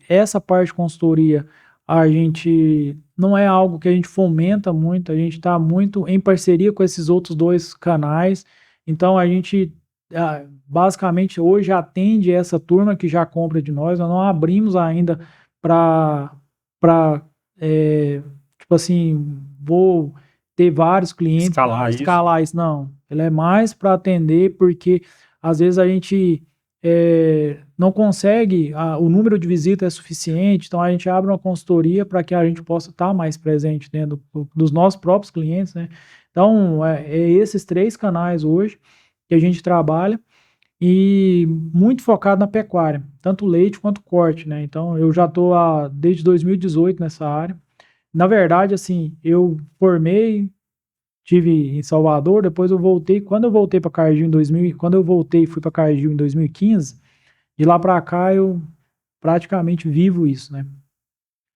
Essa parte de consultoria a gente não é algo que a gente fomenta muito, a gente está muito em parceria com esses outros 2 canais. Então a gente basicamente hoje atende essa turma que já compra de nós não abrimos ainda para tipo assim, vou ter vários clientes, escalar isso, não. Ele é mais para atender, porque às vezes a gente não consegue, o número de visitas é suficiente, então a gente abre uma consultoria para que a gente possa estar mais presente dentro dos nossos próprios clientes, né? Então, esses 3 canais hoje que a gente trabalha e muito focado na pecuária, tanto leite quanto corte, né? Então, eu já estou desde 2018 nessa área. Na verdade, assim, eu formei, tive em Salvador, depois eu voltei. Quando eu voltei para Cargill quando eu voltei, fui para Cargill em 2015. De lá para cá eu praticamente vivo isso, né?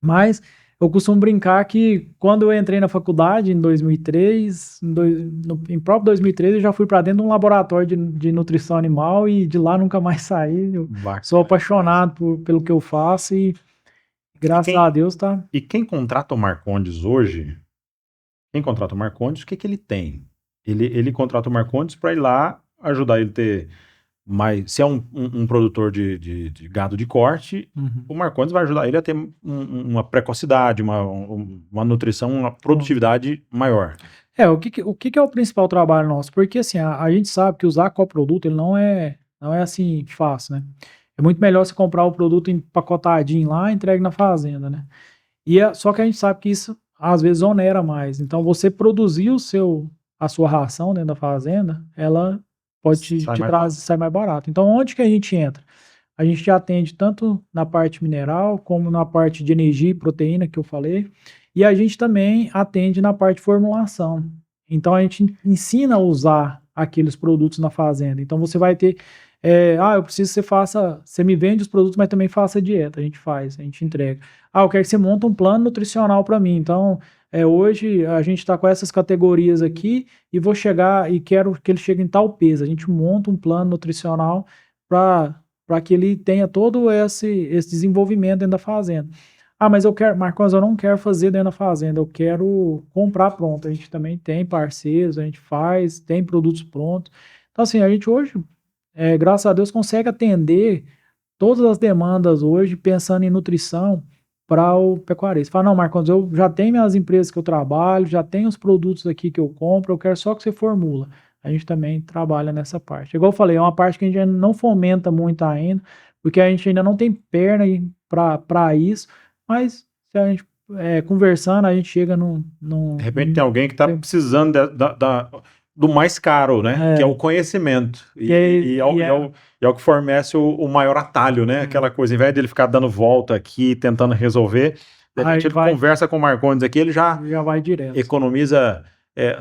Mas eu costumo brincar que quando eu entrei na faculdade em 2003, em próprio 2003 eu já fui para dentro de um laboratório de nutrição animal e de lá nunca mais saí. Eu sou Bacana. apaixonado pelo que eu faço e graças a Deus tá. E quem contrata o Marcondes hoje, o que que ele tem? Ele contrata o Marcondes para ir lá ajudar ele a ter mais. Se é um produtor de gado de corte, o Marcondes vai ajudar ele a ter uma precocidade, uma nutrição, uma produtividade maior. O que é o principal trabalho nosso? Porque assim, a gente sabe que usar coproduto ele não é assim fácil, né? É muito melhor você comprar o produto empacotadinho lá e entregue na fazenda, né? Só que a gente sabe que isso às vezes onera mais. Então, você produzir a sua ração dentro da fazenda, ela pode sai mais barato. Então, onde que a gente entra? A gente atende tanto na parte mineral, como na parte de energia e proteína, que eu falei, e a gente também atende na parte de formulação. Então, a gente ensina a usar aqueles produtos na fazenda. Então, você vai ter, eu preciso que você me vende os produtos, mas também faça a dieta. A gente entrega. Eu quero que você monte um plano nutricional para mim. Então, hoje a gente está com essas categorias aqui e vou chegar e quero que ele chegue em tal peso. A gente monta um plano nutricional para que ele tenha todo esse desenvolvimento dentro da fazenda. Mas Marcos, eu não quero fazer dentro da fazenda, eu quero comprar pronto. A gente também tem parceiros, a gente tem produtos prontos. Então, assim, a gente hoje, graças a Deus, consegue atender todas as demandas hoje, pensando em nutrição para o pecuarista. Fala, não, Marcos, eu já tenho minhas empresas que eu trabalho, já tenho os produtos aqui que eu compro, eu quero só que você formula. A gente também trabalha nessa parte. Igual eu falei, é uma parte que a gente ainda não fomenta muito ainda, porque a gente ainda não tem perna para isso, mas se a gente conversando, a gente chega De repente tem alguém que está precisando do mais caro, né? Que é o conhecimento. E é o que fornece o maior atalho, né? Aquela coisa, ao invés dele ficar dando volta aqui, tentando resolver, de repente ele conversa com o Marcondes aqui, ele já vai direto. Economiza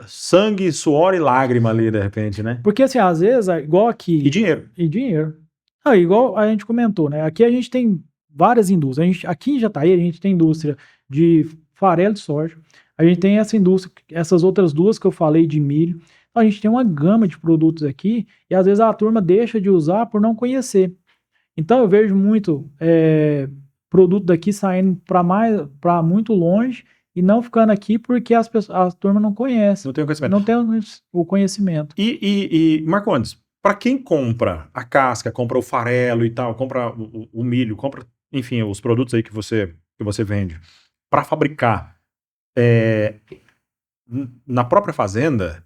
sangue, suor e lágrima ali, de repente, né? Porque assim, às vezes, igual aqui... E dinheiro. Igual a gente comentou, né? Aqui a gente tem várias indústrias. Aqui em Jataí a gente tem indústria de farelo de soja, a gente tem essa indústria, essas outras duas que eu falei de milho. Então, a gente tem uma gama de produtos aqui e às vezes a turma deixa de usar por não conhecer. Então eu vejo muito produto daqui saindo para muito longe e não ficando aqui porque a turma não conhece. Não tem o conhecimento. Não tem o conhecimento. E Marcondes, para quem compra a casca, compra o farelo e tal, compra o milho, compra, enfim, os produtos aí que você vende, para fabricar na própria fazenda,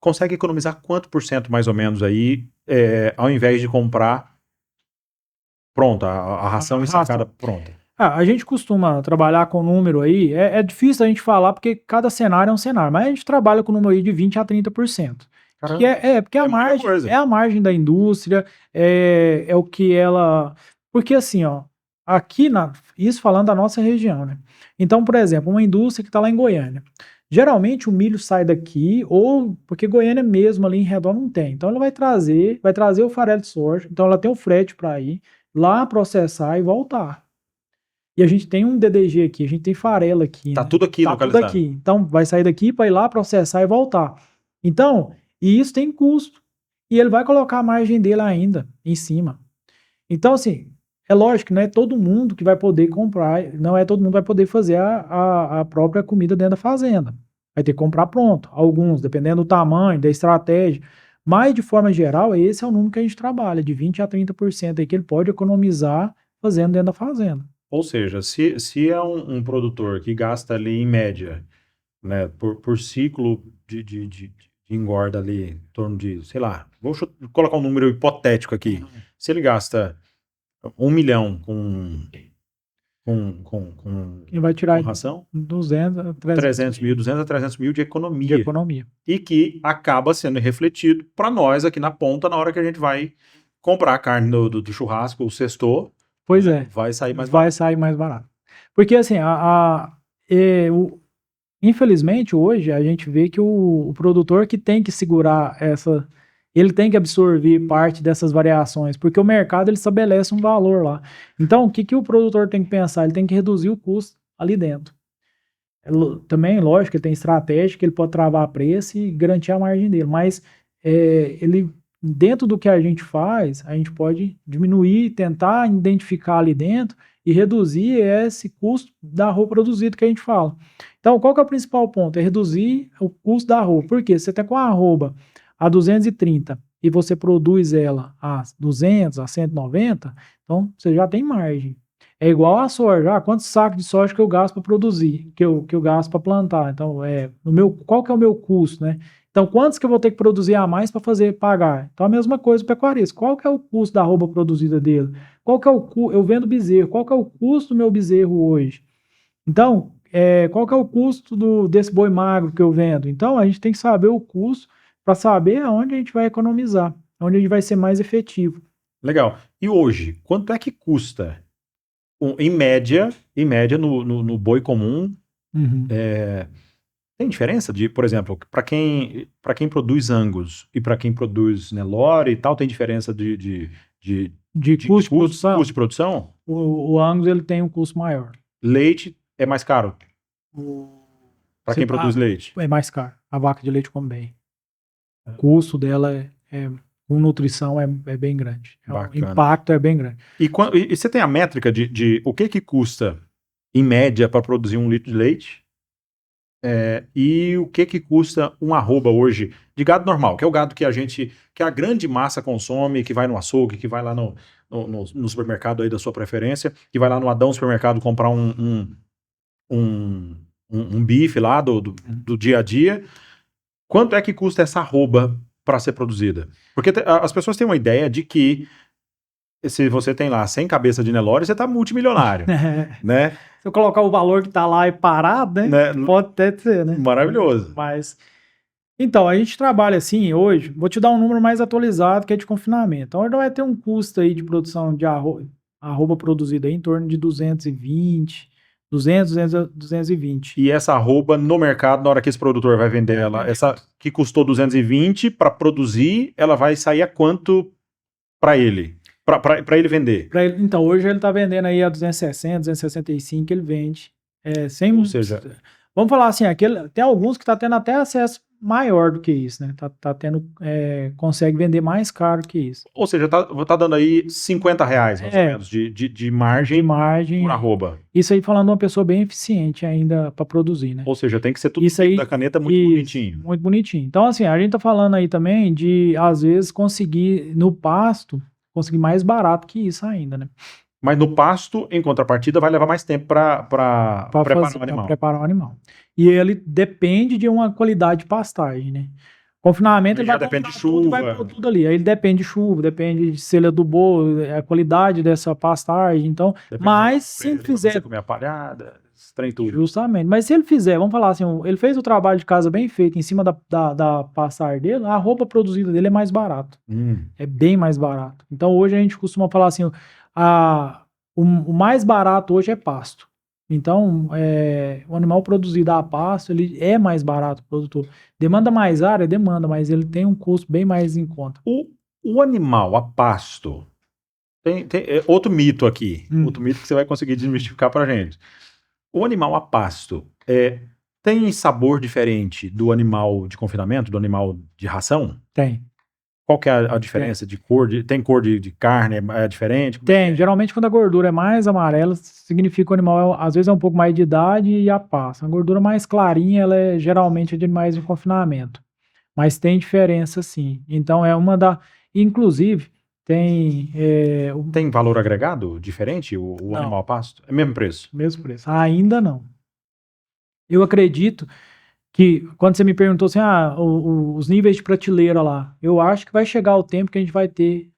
consegue economizar quanto por cento mais ou menos aí, ao invés de comprar pronta, a ração ensacada pronta? A gente costuma trabalhar com número aí, é difícil a gente falar porque cada cenário é um cenário, mas a gente trabalha com número aí de 20% a 30%. Que porque a margem da indústria, é o que ela... Porque assim, ó, isso falando da nossa região, né? Então, por exemplo, uma indústria que está lá em Goiânia, geralmente o milho sai daqui, ou porque Goiânia mesmo ali em redor não tem. Então ela vai trazer o farelo de soja, então ela tem o frete para ir lá processar e voltar. E a gente tem um DDG aqui, a gente tem farelo aqui. Tá, né? Tudo aqui localizado. Tudo aqui. Então vai sair daqui para ir lá processar e voltar. Então, e isso tem custo. E ele vai colocar a margem dele ainda em cima. Então, assim, é lógico que não é todo mundo que vai poder comprar, não é todo mundo que vai poder fazer a própria comida dentro da fazenda. Vai ter que comprar pronto. Alguns, dependendo do tamanho, da estratégia. Mas, de forma geral, esse é o número que a gente trabalha, de 20% a 30% aí que ele pode economizar fazendo dentro da fazenda. Ou seja, se é um produtor que gasta ali em média, né, por ciclo de engorda ali em torno de, sei lá, vou colocar um número hipotético aqui. Se ele gasta 1 milhão com Quem vai tirar ração, 200, 300 mil, 200 a 300 mil de de economia. economia. E que acaba sendo refletido para nós aqui na ponta na hora que a gente vai comprar a carne do churrasco, o sextou. Pois é. Vai sair mais Vai barato. sair mais barato. Porque assim, infelizmente hoje a gente vê que o produtor que tem que segurar ele tem que absorver parte dessas variações, porque o mercado ele estabelece um valor lá. Então, o que o produtor tem que pensar? Ele tem que reduzir o custo ali dentro. Também, lógico, ele tem estratégia que ele pode travar preço e garantir a margem dele, mas ele, dentro do que a gente faz, a gente pode diminuir, tentar identificar ali dentro e reduzir esse custo da arroba produzido que a gente fala. Então, qual que é o principal ponto? É reduzir o custo da arroba. Por quê? Você está com a arroba a 230 e você produz ela a 200, a 190, então você já tem margem. É igual a soja. Quantos sacos de soja que eu gasto para produzir, que eu gasto para plantar? Então, qual que é o meu custo, né? Então, quantos que eu vou ter que produzir a mais para fazer pagar? Então, a mesma coisa o pecuarista. Qual que é o custo da arroba produzida dele? Qual que é eu vendo bezerro. Qual que é o custo do meu bezerro hoje? Então, qual que é o custo desse boi magro que eu vendo? Então, a gente tem que saber o custo para saber aonde a gente vai economizar, onde a gente vai ser mais efetivo. Legal. E hoje, quanto é que custa, em média no boi comum? Tem diferença por exemplo, para quem produz Angus e para quem produz Nelore e tal, tem diferença de custo de produção? Custo de produção? O Angus ele tem um custo maior. Leite é mais caro? Para quem produz leite? É mais caro. A vaca de leite come bem. O custo dela com nutrição é bem grande. O impacto é bem grande. E você tem a métrica de o que custa, em média, para produzir 1 litro de leite? E o que custa um arroba hoje de gado normal, que é o gado que a grande massa consome, que vai no açougue, que vai lá no supermercado aí da sua preferência, que vai lá no Adão Supermercado comprar um bife lá do dia a dia. Quanto é que custa essa arroba para ser produzida? Porque as pessoas têm uma ideia de que se você tem lá 100 cabeças de Nelore, você tá multimilionário, né? Se eu colocar o valor que tá lá e parado, né? Pode até ser, né? Maravilhoso. Mas, então, a gente trabalha assim hoje, vou te dar um número mais atualizado que é de confinamento. Então, hoje vai ter um custo aí de produção de arroba produzida aí em torno de 220, 220. E essa arroba no mercado, na hora que esse produtor vai vender ela, essa que custou 220 para produzir, ela vai sair a quanto para ele? Para ele vender? Então, hoje ele está vendendo aí a 260, 265 ele vende. Ou seja, vamos falar assim, tem alguns que tá tendo até acesso maior do que isso, né? Consegue vender mais caro que isso. Ou seja, tá dando aí R$50 mais ou menos de margem por arroba. Isso aí falando de uma pessoa bem eficiente ainda para produzir, né? Ou seja, tem que ser tudo isso aí, da caneta muito bonitinho. Muito bonitinho. Então, assim, a gente tá falando aí também de, às vezes, conseguir no pasto, conseguir mais barato que isso ainda, né? Mas no pasto, em contrapartida, vai levar mais tempo para preparar o animal. E ele depende de uma qualidade de pastagem, né? Confinamento, ele vai depende de chuva. Vai pôr tudo ali. Aí ele depende de chuva, depende de se ele adubou, a qualidade dessa pastagem. Então, mas se ele fizer. Você comer a palhada, trem tudo. Justamente. Mas se ele fizer, vamos falar assim, ele fez o trabalho de casa bem feito em cima da pastagem dele, a roupa produzida dele é mais barato. É bem mais barato. Então hoje a gente costuma falar assim, o mais barato hoje é pasto. Então, o animal produzido a pasto, ele é mais barato, o produtor. Demanda mais área? Demanda, mas ele tem um custo bem mais em conta. O animal a pasto, tem outro mito aqui, outro mito que você vai conseguir desmistificar pra gente. O animal a pasto tem sabor diferente do animal de confinamento, do animal de ração? Tem. Qual que é a diferença de cor? Tem cor de carne? É diferente? Tem. Geralmente, quando a gordura é mais amarela, significa que o animal, às vezes, é um pouco mais de idade e a pasta. A gordura mais clarinha, ela geralmente é de animais em confinamento. Mas tem diferença, sim. Então, inclusive, tem... Tem valor agregado diferente o animal a pasto? É mesmo preço? Mesmo preço. Ainda não. Eu acredito que quando você me perguntou assim, os níveis de prateleira lá, eu acho que vai chegar o tempo que a gente vai ter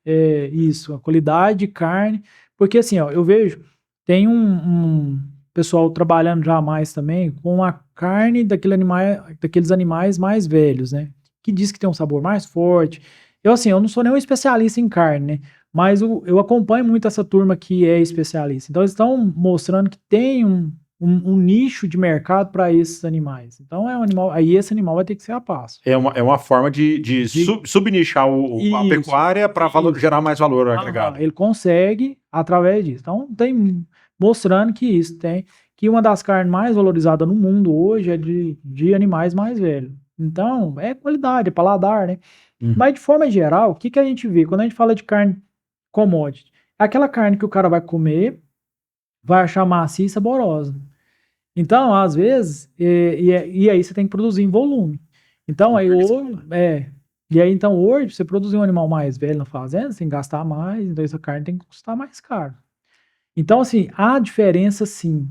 isso, a qualidade de carne, porque assim, ó, eu vejo, tem um pessoal trabalhando já mais também com a carne daqueles animais mais velhos, né? Que diz que tem um sabor mais forte. Eu, assim, eu não sou nenhum especialista em carne, né? Mas eu acompanho muito essa turma que é especialista. Então, eles estão mostrando que tem um nicho de mercado para esses animais. Então, é um animal. Aí, esse animal vai ter que ser a pasto. É uma forma de subnichar a pecuária para gerar mais valor agregado. Ele consegue através disso. Então, tem mostrando que isso tem. Que uma das carnes mais valorizadas no mundo hoje é de animais mais velhos. Então, é qualidade, é paladar, né? Mas, de forma geral, o que a gente vê? Quando a gente fala de carne commodity, é aquela carne que o cara vai comer, vai achar macia e saborosa. Então, às vezes, e aí você tem que produzir em volume. Então, então hoje, você produzir um animal mais velho na fazenda, você tem que gastar mais, então essa carne tem que custar mais caro. Então, assim, há diferença sim.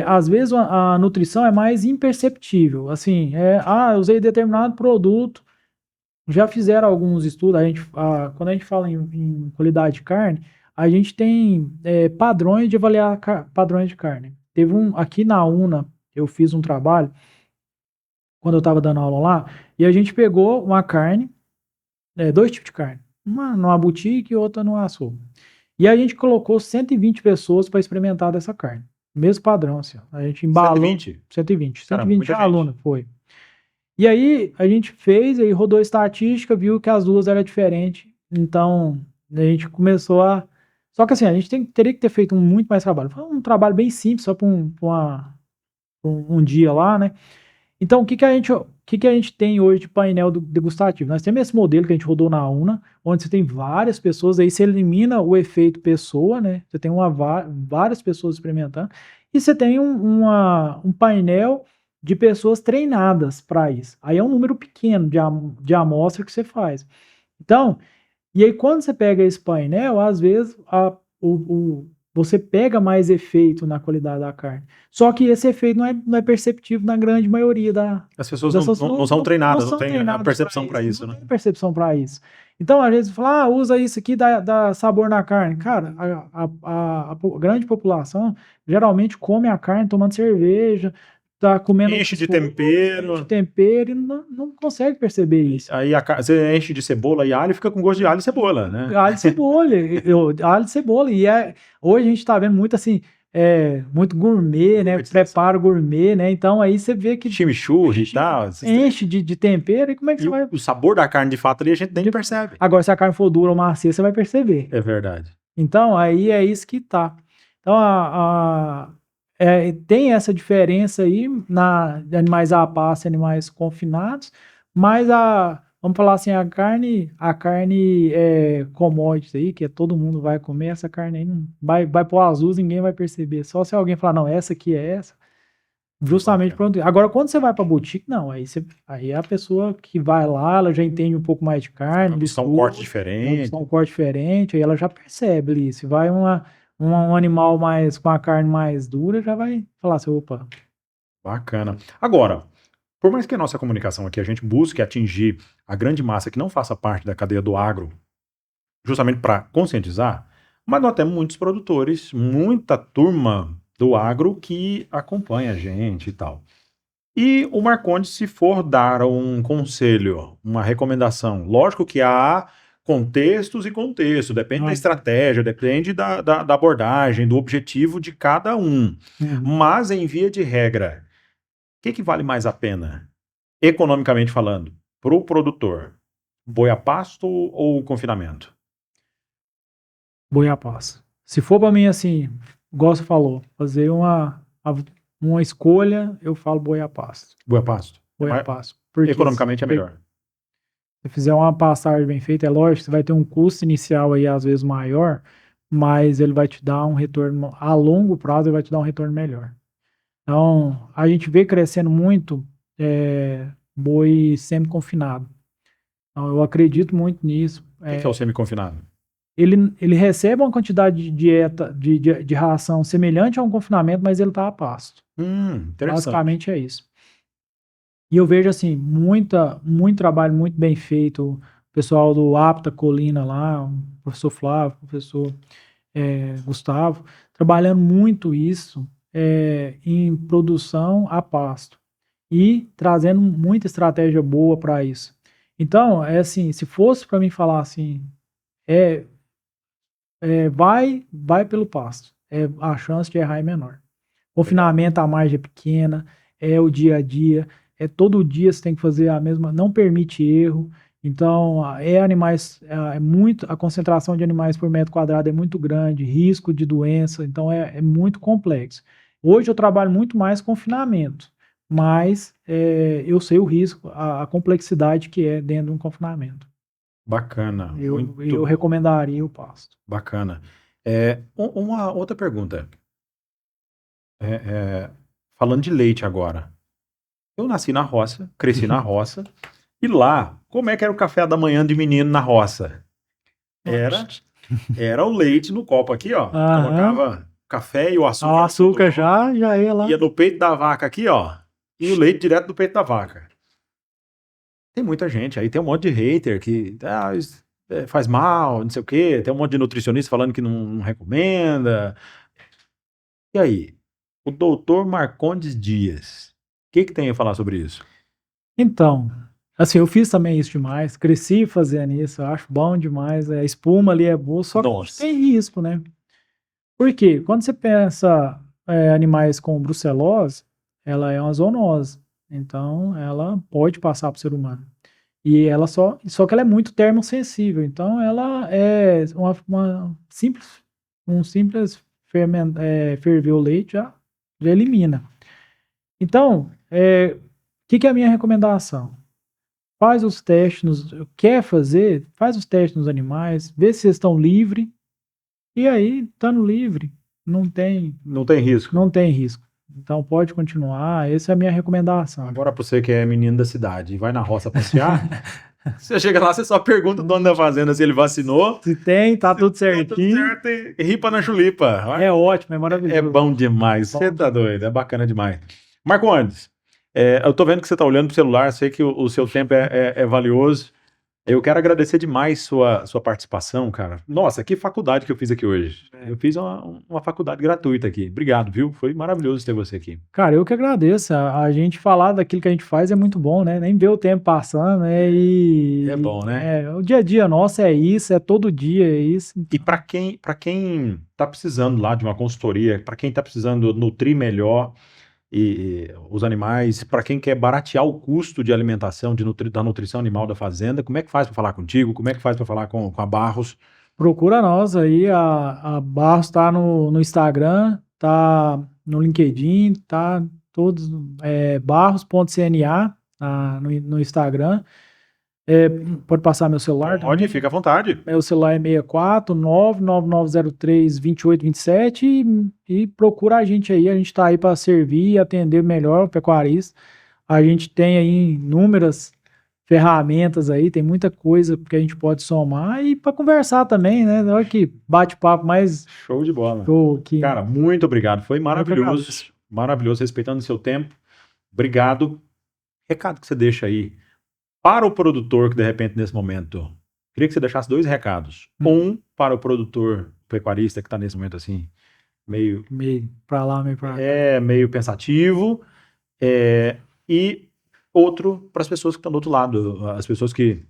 Às vezes a nutrição é mais imperceptível. Assim, eu usei determinado produto, já fizeram alguns estudos, quando a gente fala em qualidade de carne, a gente tem padrões de avaliar padrões de carne. Teve aqui na UNA, eu fiz um trabalho, quando eu estava dando aula lá, e a gente pegou uma carne, 2 tipos de carne, uma numa boutique e outra no açougue. E a gente colocou 120 pessoas para experimentar dessa carne. Mesmo padrão, assim, ó. A gente embalou 120 Caramba, alunos, foi. E aí a gente fez, aí rodou estatística, viu que as duas eram diferentes. Então, a gente começou a... Só que assim, a gente teria que ter feito muito mais trabalho. Foi um trabalho bem simples, só para um dia lá, né? Então, o que a gente tem hoje de painel degustativo? Nós temos esse modelo que a gente rodou na UNA, onde você tem várias pessoas, aí você elimina o efeito pessoa, né? Você tem várias pessoas experimentando, e você tem um painel de pessoas treinadas para isso. Aí é um número pequeno de amostra que você faz. Então, e aí quando você pega esse painel, às vezes você pega mais efeito na qualidade da carne. Só que esse efeito não é perceptível na grande maioria As pessoas não são treinadas, não têm a percepção para isso, né? Não tem percepção para isso. Então, às vezes, fala, usa isso aqui, dá sabor na carne. Cara, a grande população geralmente come a carne tomando cerveja, tá comendo... Enche de tempero. E não consegue perceber isso. Aí você enche de cebola e alho e fica com gosto de alho e cebola, né? Alho e cebola. E hoje a gente tá vendo muito assim, muito gourmet, né? Preparo gourmet, né? Então aí você vê que... Chimichurri e tal. Enche de tempero e como é que você vai... O sabor da carne, de fato, ali a gente nem percebe. Agora, se a carne for dura ou macia, você vai perceber. É verdade. Então, aí é isso que tá. Então, tem essa diferença aí de animais a pasto e animais confinados, mas vamos falar assim, a carne commodity aí, que todo mundo vai comer, essa carne aí não vai pôr azul, ninguém vai perceber. Só se alguém falar, não, essa aqui é essa. Justamente pronto. Agora, quando você vai para boutique, não, aí a pessoa que vai lá, ela já entende um pouco mais de carne, são um corte diferente. um corte diferente, aí ela já percebe isso. Vai um animal com a carne mais dura, já vai falar assim, opa. Bacana. Agora, por mais que a nossa comunicação aqui, a gente busque atingir a grande massa que não faça parte da cadeia do agro, justamente para conscientizar, mas nós temos muitos produtores, muita turma do agro que acompanha a gente e tal. E o Marcondes, se for dar um conselho, uma recomendação, lógico que há contextos e contextos, depende da estratégia, depende da abordagem, do objetivo de cada um. Mas, em via de regra, o que vale mais a pena, economicamente falando, para o produtor? Boi a pasto ou confinamento? Boi a pasto. Se for para mim assim, igual você falou, fazer uma escolha, eu falo boi a pasto. Boi a pasto? Boi a pasto. Economicamente é melhor. Se fizer uma pastagem bem feita, é lógico, você vai ter um custo inicial aí às vezes maior, mas ele vai te dar um retorno, a longo prazo ele vai te dar um retorno melhor. Então, a gente vê crescendo muito boi semi-confinado. Então, eu acredito muito nisso. O que é o semi-confinado? Ele recebe uma quantidade de dieta, de ração semelhante a um confinamento, mas ele está a pasto. Interessante. Basicamente é isso. E eu vejo, assim, muito trabalho, muito bem feito. O pessoal do Apta Colina lá, o professor Flávio, o professor Gustavo, trabalhando muito isso em produção a pasto e trazendo muita estratégia boa para isso. Então, é assim, se fosse para mim falar assim, é, vai pelo pasto. A chance de errar é menor. Confinamento, a margem é pequena, é o dia a dia, todo dia você tem que fazer a mesma, não permite erro. Então, animais, a concentração de animais por metro quadrado é muito grande, risco de doença, então é muito complexo. Hoje eu trabalho muito mais confinamento, mas eu sei o risco, a complexidade que é dentro de um confinamento. Bacana, Eu recomendaria o pasto. bacana. Uma outra pergunta. É, é, falando de leite agora. Eu nasci na roça, cresci na roça, e lá, como é que era o café da manhã de menino na roça? Era o leite no copo aqui, ó. Aham. Colocava café e o O açúcar no fundo do açúcar copo, já ia lá. ia no peito da vaca aqui, ó, e o leite direto do peito da vaca. Tem muita gente aí, tem um monte de hater que isso, faz mal, não sei o quê, tem um monte de nutricionista falando que não recomenda. E aí, o doutor Marcondes Dias, o que tem a falar sobre isso? Então, assim, eu fiz também isso demais, cresci fazendo isso, eu acho bom demais, a espuma ali é boa, só que Nossa. tem risco, né? Por quê? Quando você pensa animais com brucelose, ela é uma zoonose, então ela pode passar para o ser humano. E ela só que ela é muito termosensível, então ela é uma simples, um simples ferver o leite já elimina. Então, que é a minha recomendação? Faz os testes, quer fazer? Faz os testes nos animais, vê se eles estão livres, e aí, estando livre, não tem, Não tem risco. não tem risco. Então pode continuar, essa é a minha recomendação. Agora, pra você que é menino da cidade e vai na roça passear, você chega lá, você só pergunta o dono da fazenda se ele vacinou. Se tem, tá tudo Tá tudo certinho. certo e ripa na chulipa. É ótimo, é maravilhoso. É bom demais, você tá doido, é bacana demais. Marcondes, eu tô vendo que você tá olhando pro celular, sei que o seu tempo é valioso. Eu quero agradecer demais sua participação, cara. Nossa, que faculdade que eu fiz aqui hoje. Eu fiz uma faculdade gratuita aqui. Obrigado, viu? Foi maravilhoso ter você aqui. Cara, eu que agradeço. A gente falar daquilo que a gente faz é muito bom, né? Nem ver o tempo passando, né? É bom, né? O dia a dia nosso é isso, é todo dia é isso. E para quem tá precisando lá de uma consultoria, para quem tá precisando nutrir melhor e os animais, para quem quer baratear o custo de alimentação, da nutrição animal da fazenda, como é que faz para falar contigo? Como é que faz para falar com a Barros? Procura nós aí, a Barros tá no Instagram, tá no LinkedIn, tá todos, barros.cna no Instagram. Pode passar meu celular Pode, também. fica à vontade. Meu celular é 64 99903 2827 e procura a gente aí. A gente está aí para servir e atender melhor o pecuarista. A gente tem aí inúmeras ferramentas aí, tem muita coisa que a gente pode somar e para conversar também, né? Olha que bate-papo mais Show de bola. show aqui. Cara, muito obrigado. Foi Eu que maravilhoso. agradeço. Maravilhoso, respeitando o seu tempo. Obrigado. Recado que você deixa aí para o produtor que de repente nesse momento. Queria que você deixasse 2 recados. Um para o produtor pecuarista que está nesse momento assim, meio Para lá, meio para cá. meio pensativo. E outro para as pessoas que estão do outro lado, as pessoas que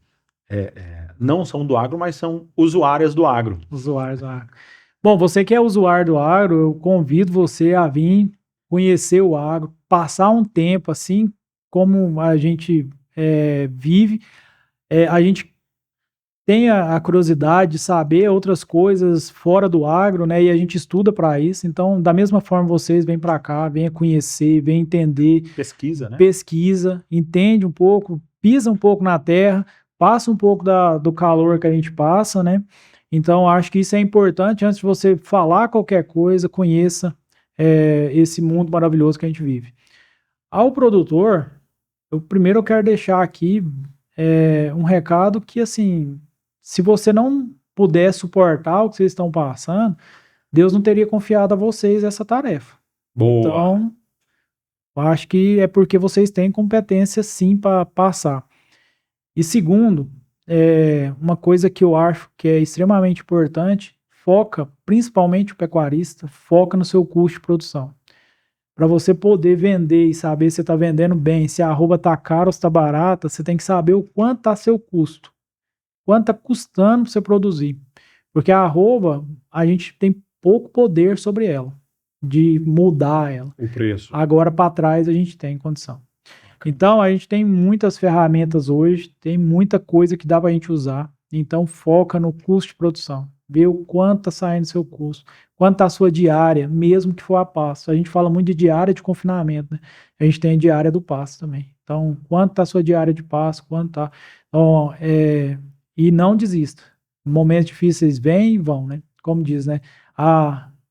não são do agro, mas são usuárias do agro. Usuários do agro. Bom, você que é usuário do agro, eu convido você a vir conhecer o agro, passar um tempo assim como a gente vive. A gente tem a curiosidade de saber outras coisas fora do agro, né? E a gente estuda para isso. Então, da mesma forma, vocês vêm para cá, venham conhecer, venham entender. Pesquisa, né? Pesquisa, entende um pouco, pisa um pouco na terra, passa um pouco do calor que a gente passa, né? Então, acho que isso é importante. Antes de você falar qualquer coisa, conheça esse mundo maravilhoso que a gente vive. Ao produtor, primeiro eu quero deixar aqui um recado que, assim, se você não puder suportar o que vocês estão passando, Deus não teria confiado a vocês essa tarefa. Boa. Então, Eu acho que é porque vocês têm competência sim para passar. E segundo, uma coisa que eu acho que é extremamente importante, foca, principalmente o pecuarista, foca no seu custo de produção. Para você poder vender e saber se está vendendo bem, se a arroba está cara ou se está barata, você tem que saber o quanto está seu custo, quanto está custando para você produzir. Porque a arroba, a gente tem pouco poder sobre ela, de mudar ela. O preço. Agora para trás a gente tem condição. Então a gente tem muitas ferramentas hoje, tem muita coisa que dá para a gente usar. Então foca no custo de produção, vê o quanto está saindo seu custo, quanto está a sua diária, mesmo que for a pasto. A gente fala muito de diária de confinamento, né? A gente tem a diária do pasto também. Então quanto está a sua diária de pasto, quanto está. Então, e não desista. Momentos difíceis vêm e vão, né? Como diz, né?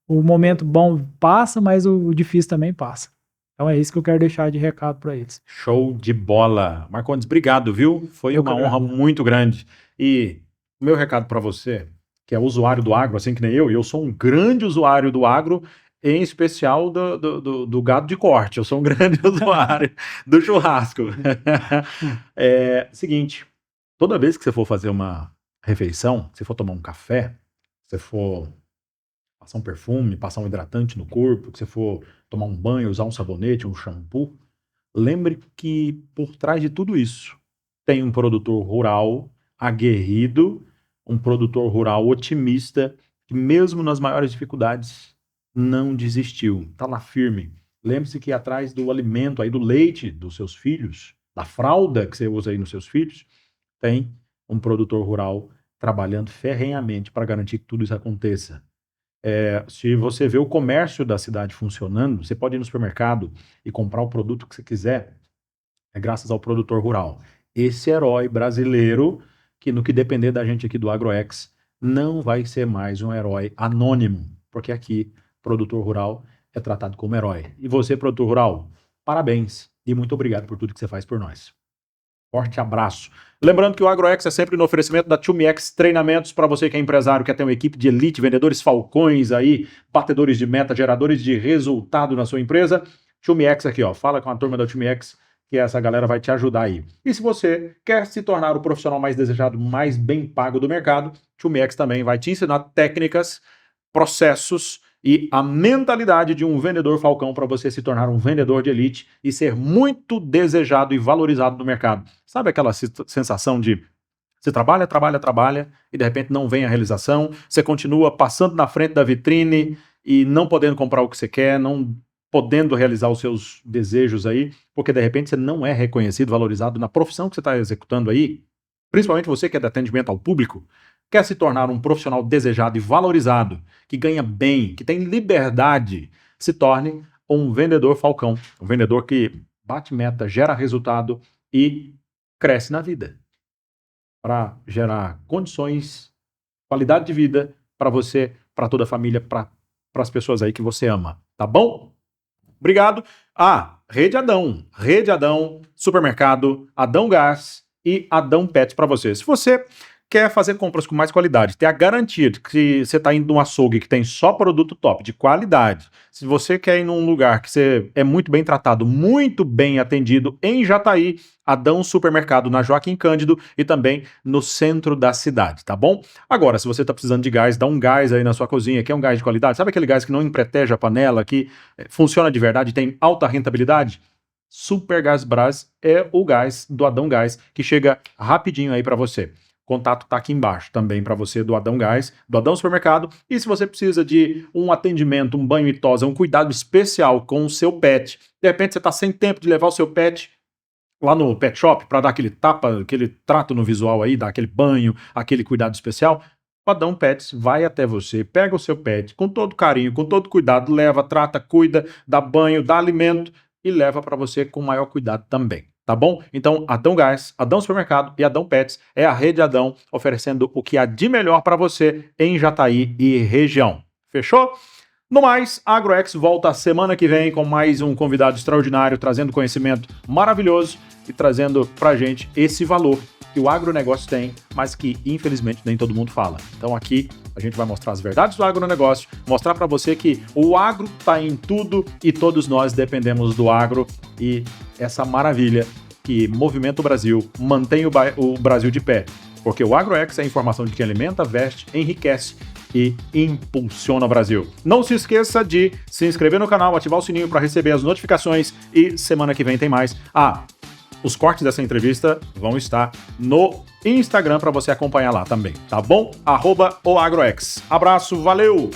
O momento bom passa, mas o difícil também passa. Então é isso que eu quero deixar de recado para eles. Show de bola. Marcondes, obrigado, viu? Foi uma honra muito grande. E o meu recado para você, que é usuário do agro, assim que nem eu, e eu sou um grande usuário do agro, em especial do gado de corte. Eu sou um grande usuário do churrasco. Seguinte, toda vez que você for fazer uma refeição, se for tomar um café, se for passar um perfume, passar um hidratante no corpo, que você for tomar um banho, usar um sabonete, um shampoo, lembre que por trás de tudo isso tem um produtor rural aguerrido, um produtor rural otimista, que mesmo nas maiores dificuldades não desistiu, está lá firme. Lembre-se que atrás do alimento, aí do leite dos seus filhos, da fralda que você usa aí nos seus filhos, tem um produtor rural trabalhando ferrenhamente para garantir que tudo isso aconteça. Se você vê o comércio da cidade funcionando, você pode ir no supermercado e comprar o produto que você quiser, é graças ao produtor rural. Esse herói brasileiro, que no que depender da gente aqui do AgroX, não vai ser mais um herói anônimo, porque aqui, produtor rural é tratado como herói. E você, produtor rural, parabéns e muito obrigado por tudo que você faz por nós. Forte abraço. Lembrando que o AgroX é sempre no oferecimento da TumiX Treinamentos para você que é empresário, quer ter uma equipe de elite, vendedores falcões aí, batedores de meta, geradores de resultado na sua empresa. TumiX aqui, ó, fala com a turma da TumiX que essa galera vai te ajudar aí. E se você quer se tornar o profissional mais desejado, mais bem pago do mercado, TumiX também vai te ensinar técnicas, processos e a mentalidade de um vendedor falcão para você se tornar um vendedor de elite e ser muito desejado e valorizado no mercado. Sabe aquela sensação de você trabalha e de repente não vem a realização, você continua passando na frente da vitrine e não podendo comprar o que você quer, não podendo realizar os seus desejos aí, porque de repente você não é reconhecido, valorizado na profissão que você está executando aí, principalmente você que é de atendimento ao público, quer se tornar um profissional desejado e valorizado, que ganha bem, que tem liberdade, se torne um vendedor falcão, um vendedor que bate meta, gera resultado e cresce na vida, para gerar condições, qualidade de vida para você, para toda a família, para as pessoas aí que você ama, tá bom? Obrigado. Rede Adão, Supermercado, Adão Gás e Adão Pet para você. Se você quer fazer compras com mais qualidade, ter a garantia de que você está indo num açougue que tem só produto top, de qualidade, se você quer ir num lugar que você é muito bem tratado, muito bem atendido, em Jataí, Adão Supermercado, na Joaquim Cândido e também no centro da cidade, tá bom? Agora, se você está precisando de gás, dá um gás aí na sua cozinha, quer um gás de qualidade, sabe aquele gás que não empreteja a panela, que funciona de verdade, tem alta rentabilidade? Super Gás Brás é o gás do Adão Gás, que chega rapidinho aí para você. O contato está aqui embaixo também para você do Adão Gás, do Adão Supermercado. E se você precisa de um atendimento, um banho e tosa, um cuidado especial com o seu pet, de repente você está sem tempo de levar o seu pet lá no pet shop para dar aquele tapa, aquele trato no visual aí, dar aquele banho, aquele cuidado especial, o Adão Pets vai até você, pega o seu pet com todo carinho, com todo cuidado, leva, trata, cuida, dá banho, dá alimento e leva para você com maior cuidado também. Tá bom? Então, Adão Gás, Adão Supermercado e Adão Pets é a rede Adão oferecendo o que há de melhor para você em Jataí e região. Fechou? No mais, a AgroX volta semana que vem com mais um convidado extraordinário, trazendo conhecimento maravilhoso e trazendo pra gente esse valor que o agronegócio tem, mas que infelizmente nem todo mundo fala. Então aqui a gente vai mostrar as verdades do agronegócio, mostrar para você que o agro está em tudo e todos nós dependemos do agro e essa maravilha que movimenta o Brasil, mantém o Brasil de pé. Porque o AgroX é a informação de quem alimenta, veste, enriquece e impulsiona o Brasil. Não se esqueça de se inscrever no canal, ativar o sininho para receber as notificações e semana que vem tem mais. Os cortes dessa entrevista vão estar no Instagram para você acompanhar lá também, tá bom? @oagrox. Abraço, valeu!